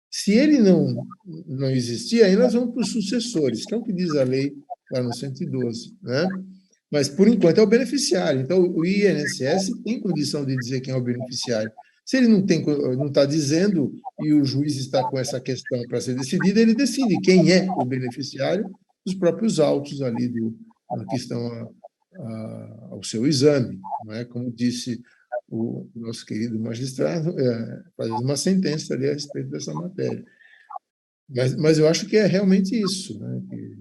Se ele não existir, aí nós vamos para os sucessores, que é o que diz a lei lá no 112, né? Mas, por enquanto, é o beneficiário. Então, o INSS tem condição de dizer quem é o beneficiário. Se ele não está dizendo e o juiz está com essa questão para ser decidida, ele decide quem é o beneficiário dos próprios autos ali que estão ao seu exame. Não é? Como disse o nosso querido magistrado, faz uma sentença ali a respeito dessa matéria. Mas eu acho que é realmente isso, né? Que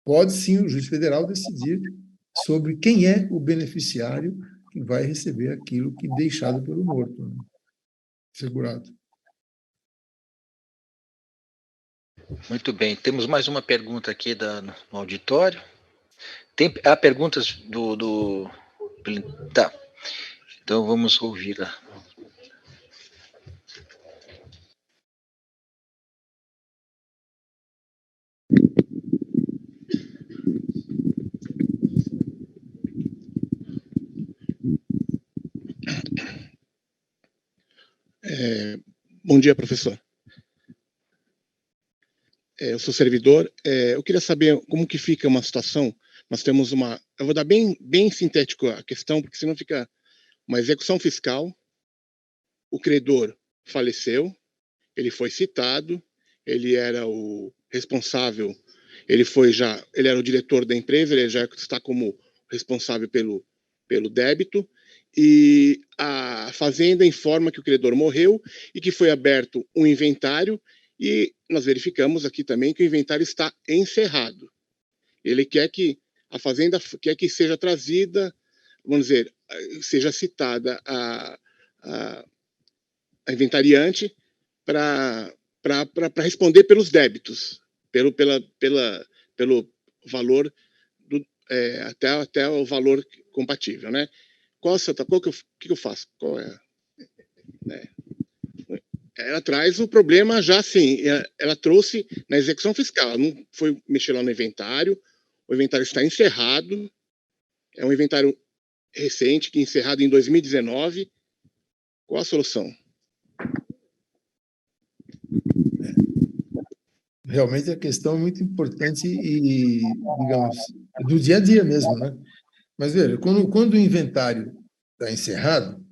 pode sim o juiz federal decidir sobre quem é o beneficiário que vai receber aquilo que deixado pelo morto, né? Segurado. Muito bem. Temos mais uma pergunta aqui no auditório. Há perguntas do... Tá. Então, vamos ouvir-a. Bom dia, professor. Eu sou servidor. Eu queria saber como que fica uma situação. Nós temos eu vou dar bem sintético a questão, porque senão fica uma execução fiscal. O credor faleceu, ele foi citado, ele era o responsável, ele era o diretor da empresa, ele já está como responsável pelo débito, e a fazenda informa que o credor morreu e que foi aberto um inventário, e nós verificamos aqui também que o inventário está encerrado. Ele quer que a fazenda seja trazida, vamos dizer, seja citada a inventariante para responder pelos débitos, pelo valor até o valor compatível, né? Que eu faço? Ela traz o problema já assim, ela trouxe na execução fiscal, ela não foi mexer lá no inventário, o inventário está encerrado, é um inventário recente, que encerrado em 2019. Qual a solução? Realmente a questão é muito importante e, digamos, do dia a dia mesmo, né? Mas, veja, quando o inventário está encerrado,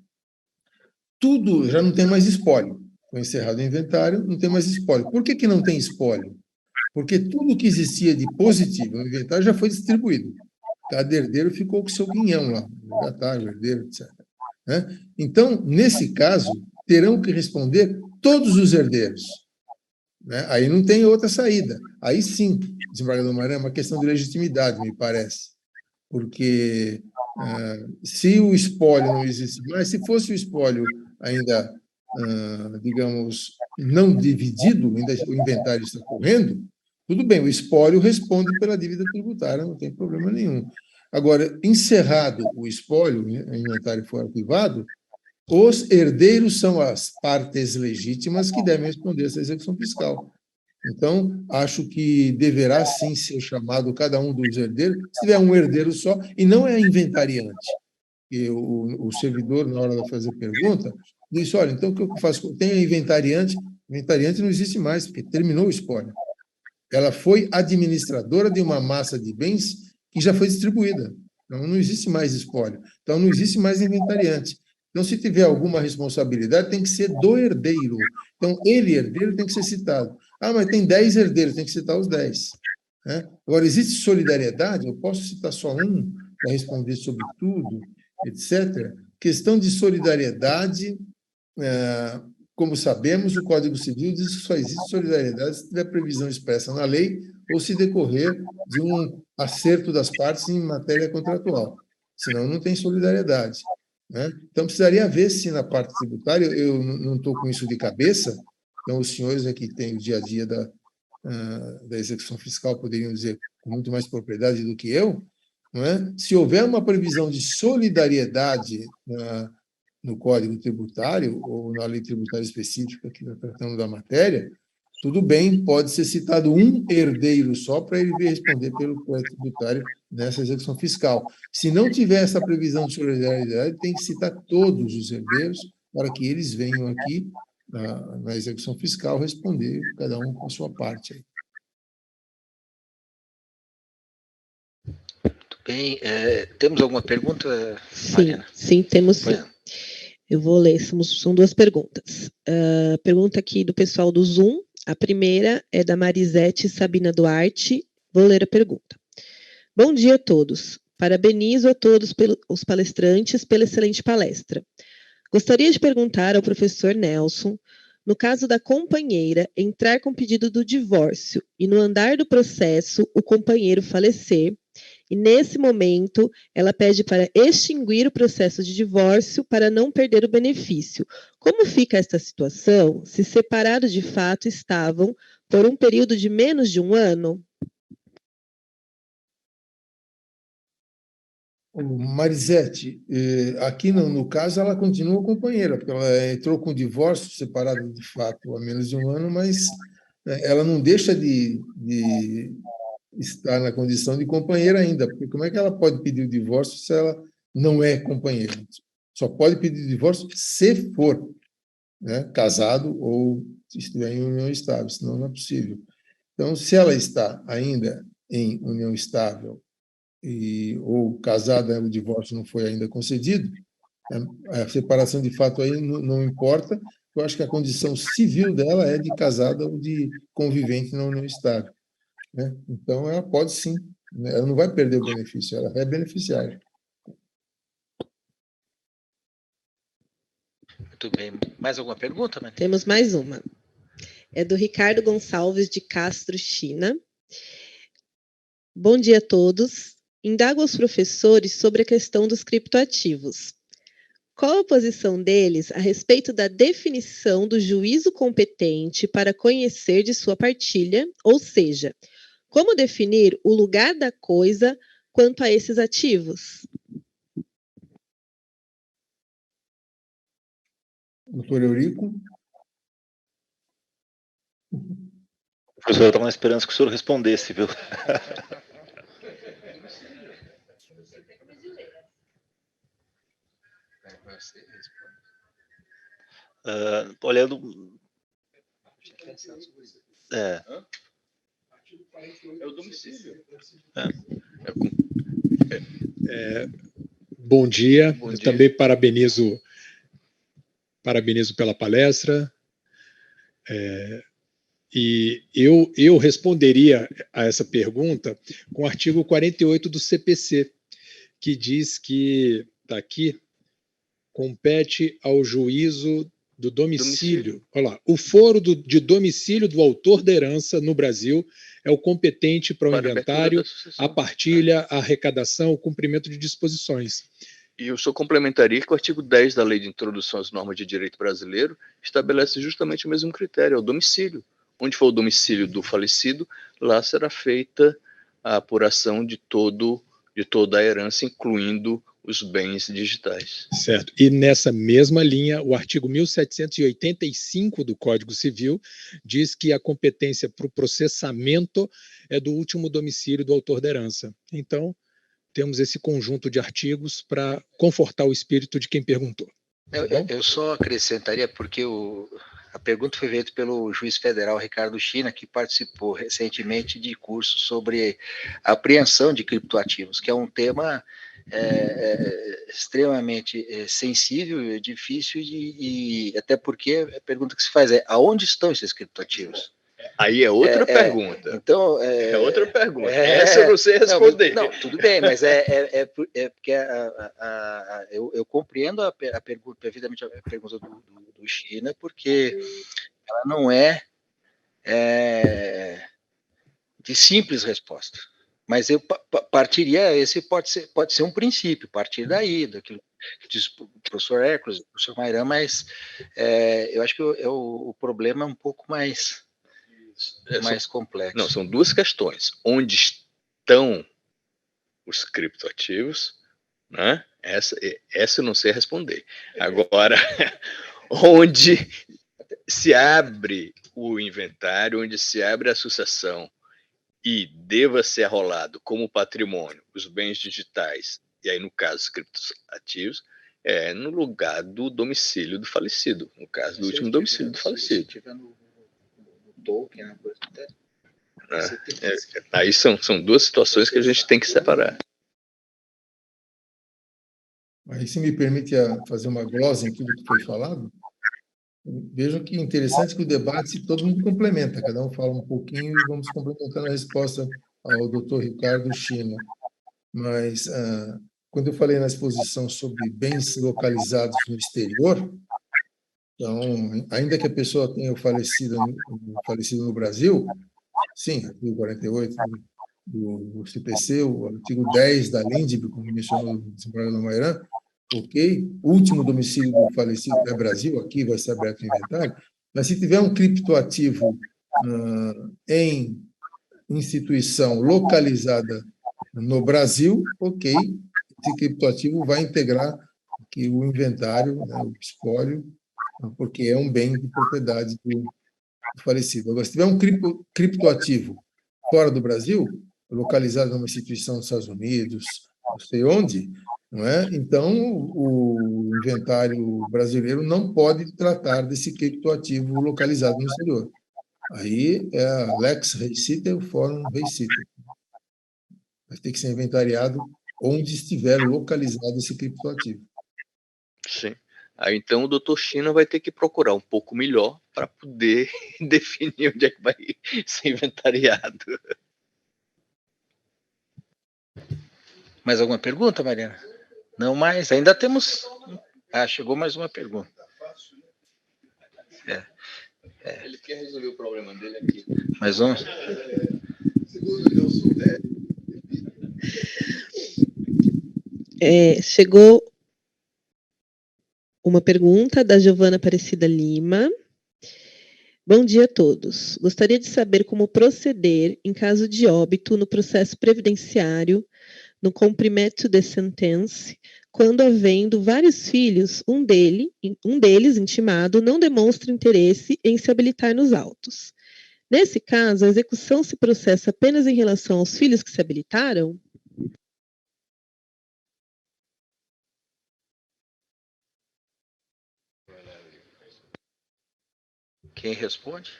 tudo já não tem mais espólio. Foi encerrado o inventário, não tem mais espólio. Por que não tem espólio? Porque tudo que existia de positivo no inventário já foi distribuído. Cada herdeiro ficou com o seu guinhão lá, o herdeiro, etc. Né? Então, nesse caso, terão que responder todos os herdeiros. Né? Aí não tem outra saída. Aí sim, desembargador Maran, é uma questão de legitimidade, me parece. Porque se o espólio não existe mais, se fosse o espólio ainda, digamos, não dividido, ainda o inventário está correndo, tudo bem, o espólio responde pela dívida tributária, não tem problema nenhum. Agora, encerrado o espólio, o inventário for arquivado, os herdeiros são as partes legítimas que devem responder essa execução fiscal. Então, acho que deverá sim ser chamado cada um dos herdeiros, se tiver um herdeiro só, e não é inventariante. E o servidor, na hora de fazer a pergunta, disse, olha, então o que eu faço? Tem a inventariante não existe mais, porque terminou o espólio. Ela foi administradora de uma massa de bens que já foi distribuída. Então, não existe mais espólio. Então, não existe mais inventariante. Então, se tiver alguma responsabilidade, tem que ser do herdeiro. Então, ele, herdeiro, tem que ser citado. Ah, mas tem 10 herdeiros, tem que citar os 10. Né? Agora, existe solidariedade? Eu posso citar só um para responder sobre tudo, etc. Questão de solidariedade, como sabemos, o Código Civil diz que só existe solidariedade se tiver previsão expressa na lei ou se decorrer de um acerto das partes em matéria contratual. Senão, não tem solidariedade. Né? Então, precisaria ver se na parte tributária, eu não estou com isso de cabeça, então os senhores aqui têm o dia a dia da execução fiscal poderiam dizer com muito mais propriedade do que eu, não é? Se houver uma previsão de solidariedade no Código Tributário ou na lei tributária específica que está tratando da matéria, tudo bem, pode ser citado um herdeiro só para ele responder pelo Código Tributário nessa execução fiscal. Se não tiver essa previsão de solidariedade, tem que citar todos os herdeiros para que eles venham aqui na execução fiscal responder, cada um com a sua parte. Aí. Muito bem. Temos alguma pergunta, Mariana? Sim, temos sim. Eu vou ler, são duas perguntas. Pergunta aqui do pessoal do Zoom. A primeira é da Marisete Sabina Duarte. Vou ler a pergunta. Bom dia a todos. Parabenizo a todos os palestrantes pela excelente palestra. Gostaria de perguntar ao professor Nelson, no caso da companheira entrar com pedido do divórcio e no andar do processo o companheiro falecer, e nesse momento ela pede para extinguir o processo de divórcio para não perder o benefício. Como fica esta situação se separados de fato estavam por um período de menos de um ano? Marisete, aqui no caso ela continua companheira, porque ela entrou com divórcio, separada de fato há menos de um ano, mas ela não deixa de estar na condição de companheira ainda, porque como é que ela pode pedir o divórcio se ela não é companheira? Só pode pedir o divórcio se for, né, casado ou estiver em união estável, senão não é possível. Então, se ela está ainda em união estável ou casada, o divórcio não foi ainda concedido, a separação de fato aí não importa, eu acho que a condição civil dela é de casada ou de convivente na união estável. Né? Então, ela pode sim, né? Ela não vai perder o benefício, ela é beneficiária. Muito bem. Mais alguma pergunta, Maria? Temos mais uma. É do Ricardo Gonçalves de Castro, China. Bom dia a todos. Indago aos professores sobre a questão dos criptoativos. Qual a posição deles a respeito da definição do juízo competente para conhecer de sua partilha, ou seja, como definir o lugar da coisa quanto a esses ativos? Doutor Eurico? Professor, eu estava na esperança que o senhor respondesse, viu? Olhando... É o domicílio. Bom dia. Eu também parabenizo pela palestra. E eu responderia a essa pergunta com o artigo 48 do CPC, que diz que, está aqui, compete ao juízo do domicílio. Olha lá, o foro de domicílio do autor da herança no Brasil é o competente para o inventário, a partilha, a arrecadação, o cumprimento de disposições. E eu só complementaria que o artigo 10 da Lei de Introdução às Normas de Direito Brasileiro estabelece justamente o mesmo critério, é o domicílio. Onde for o domicílio do falecido, lá será feita a apuração de toda a herança, incluindo os bens digitais. Certo. E nessa mesma linha, o artigo 1785 do Código Civil diz que a competência para o processamento é do último domicílio do autor da herança. Então, temos esse conjunto de artigos para confortar o espírito de quem perguntou. Eu só acrescentaria, porque a pergunta foi feita pelo juiz federal Ricardo China, que participou recentemente de cursos sobre apreensão de criptoativos, que é um tema extremamente sensível, difícil, e até porque a pergunta que se faz é: aonde estão esses criptoativos? Aí é outra pergunta. Então, é outra pergunta. Essa eu não sei responder. Não, tudo bem, mas porque eu compreendo a pergunta, perfeitamente a pergunta do China, porque ela não é de simples resposta. Mas eu partiria, esse pode ser um princípio, partir daí, daquilo que diz o professor Hércules, o professor Mairan, mas eu acho que o problema é um pouco mais complexo. Não, são duas questões. Onde estão os criptoativos, né? Essa eu não sei responder. Agora, onde se abre o inventário, onde se abre a sucessão e deva ser arrolado como patrimônio os bens digitais, e aí no caso os criptoativos, é no lugar do domicílio do falecido, no caso do último domicílio do falecido. Se tiver no token, a coisa até... Aí são duas situações que a gente tem que separar. Aí, se me permite fazer uma glosa em tudo que foi falado, vejam que interessante que o debate todo mundo complementa, cada um fala um pouquinho e vamos complementando a resposta ao Dr. Ricardo China. Mas, quando eu falei na exposição sobre bens localizados no exterior, então, ainda que a pessoa tenha falecido no Brasil, sim, artigo 48 do CPC, o artigo 10 da LINDB, como mencionou o desembargador Mairan, ok, o último domicílio do falecido é Brasil, aqui vai ser aberto o inventário, mas se tiver um criptoativo em instituição localizada no Brasil, ok, esse criptoativo vai integrar aqui o inventário, né, o espólio, porque é um bem de propriedade do falecido. Agora, se tiver um criptoativo fora do Brasil, localizado numa instituição dos Estados Unidos, não sei onde, não é? Então, o inventário brasileiro não pode tratar desse criptoativo localizado no exterior. Aí é a Lex Reissita e o Fórum Reissita. Vai ter que ser inventariado onde estiver localizado esse criptoativo. Sim. Aí, então, o doutor China vai ter que procurar um pouco melhor para poder definir onde é que vai ser inventariado. Mais alguma pergunta, Mariana? Não mais? Ainda temos... chegou mais uma pergunta. Ele quer resolver o problema dele aqui. Mais um? Chegou uma pergunta da Giovana Aparecida Lima. Bom dia a todos. Gostaria de saber como proceder em caso de óbito no processo previdenciário, no cumprimento de sentença, quando havendo vários filhos, um deles, intimado, não demonstra interesse em se habilitar nos autos. Nesse caso, a execução se processa apenas em relação aos filhos que se habilitaram? Quem responde?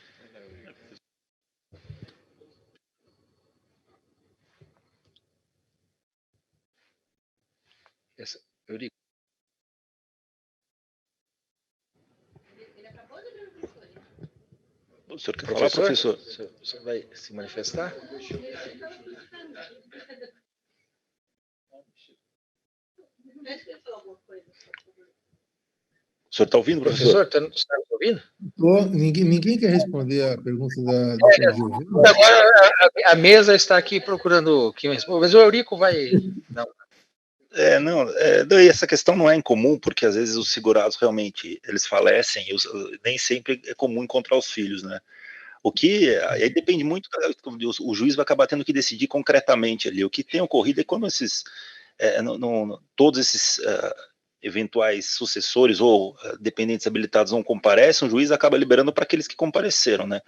Eurico. O senhor quer falar, professor? O senhor vai se manifestar? O senhor está ouvindo, professor? Professor, está ouvindo? Ninguém quer responder a pergunta da doutora Giovana? Agora a mesa está aqui procurando quem responde, mas o Eurico vai... Não. Daí essa questão não é incomum, porque às vezes os segurados realmente eles falecem, nem sempre é comum encontrar os filhos, né? O que aí depende muito, o juiz vai acabar tendo que decidir concretamente ali. O que tem ocorrido é quando todos esses eventuais sucessores ou dependentes habilitados não comparecem, o juiz acaba liberando para aqueles que compareceram, né?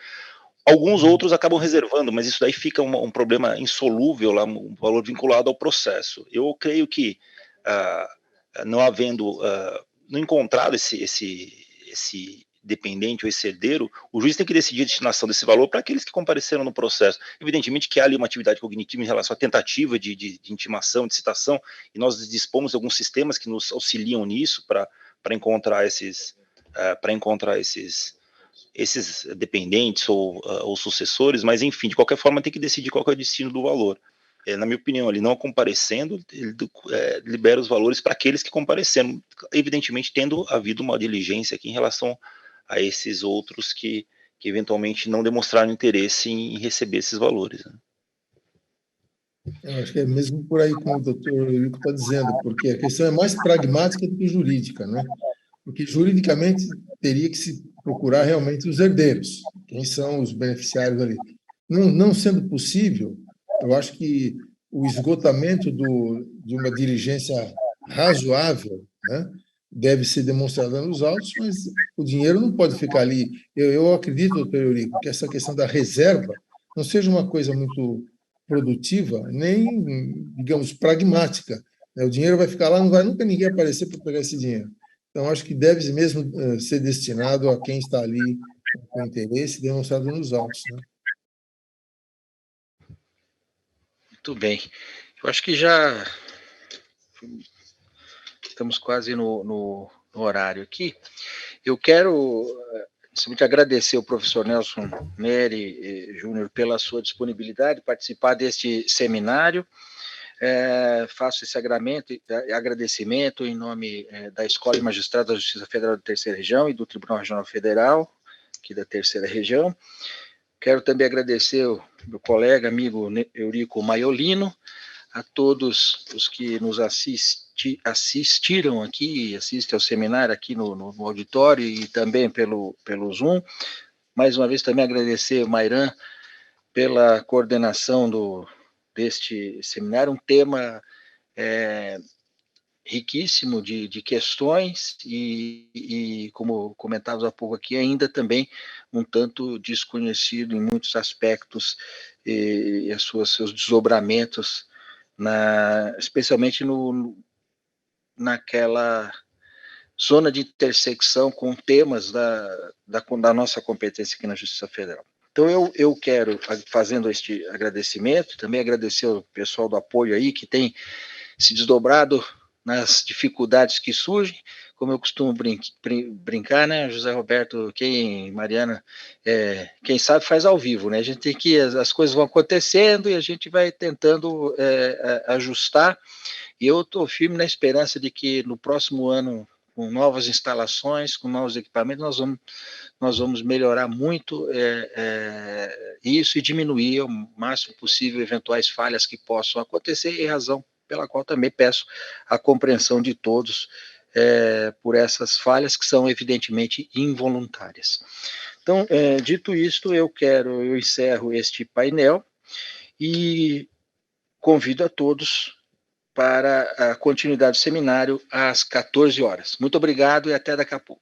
Alguns outros acabam reservando, mas isso daí fica um problema insolúvel lá, um valor vinculado ao processo. Eu creio que, não havendo, não encontrado esse dependente ou esse herdeiro, o juiz tem que decidir a destinação desse valor para aqueles que compareceram no processo. Evidentemente que há ali uma atividade cognitiva em relação à tentativa de intimação, de citação, e nós dispomos de alguns sistemas que nos auxiliam nisso para encontrar esses dependentes ou sucessores, mas enfim, de qualquer forma tem que decidir qual que é o destino do valor. Na minha opinião, ele não comparecendo, ele libera os valores para aqueles que compareceram, evidentemente tendo havido uma diligência aqui em relação a esses outros que eventualmente não demonstraram interesse em receber esses valores. Né? Eu acho que é mesmo por aí como o doutor Eurico está dizendo, porque a questão é mais pragmática do que jurídica, né? Porque juridicamente teria que se procurar realmente os herdeiros, quem são os beneficiários ali. Não sendo possível, eu acho que o esgotamento de uma diligência razoável, né, deve ser demonstrada nos autos, mas o dinheiro não pode ficar ali. Eu acredito, doutor Eurico, que essa questão da reserva não seja uma coisa muito produtiva, nem, digamos, pragmática. O dinheiro vai ficar lá, não vai nunca ninguém aparecer para pegar esse dinheiro. Então, acho que deve mesmo ser destinado a quem está ali com interesse demonstrado nos autos. Né? Muito bem. Eu acho que já estamos quase no horário aqui. Eu quero simplesmente agradecer ao professor Nelson Neri Júnior pela sua disponibilidade de participar deste seminário. Faço esse agradecimento em nome da Escola de Magistrados da Justiça Federal da Terceira Região e do Tribunal Regional Federal, aqui da Terceira Região. Quero também agradecer ao meu colega, amigo Eurico Maiolino, a todos os que nos assistiram aqui, assistem ao seminário aqui no auditório e também pelo Zoom. Mais uma vez também agradecer ao Mairan pela coordenação deste seminário, um tema riquíssimo de questões e, como comentávamos há pouco aqui, ainda também um tanto desconhecido em muitos aspectos e seus desdobramentos, especialmente naquela zona de intersecção com temas da nossa competência aqui na Justiça Federal. Então, eu quero, fazendo este agradecimento, também agradecer ao pessoal do apoio aí, que tem se desdobrado nas dificuldades que surgem, como eu costumo brincar, né, José Roberto, Mariana, quem sabe faz ao vivo, né, a gente tem que, as coisas vão acontecendo e a gente vai tentando ajustar, e eu estou firme na esperança de que no próximo ano, com novas instalações, com novos equipamentos, nós vamos melhorar muito isso e diminuir o máximo possível eventuais falhas que possam acontecer, em razão pela qual também peço a compreensão de todos por essas falhas que são evidentemente involuntárias. Então, dito isto, eu encerro este painel e convido a todos para a continuidade do seminário às 14 horas. Muito obrigado e até daqui a pouco.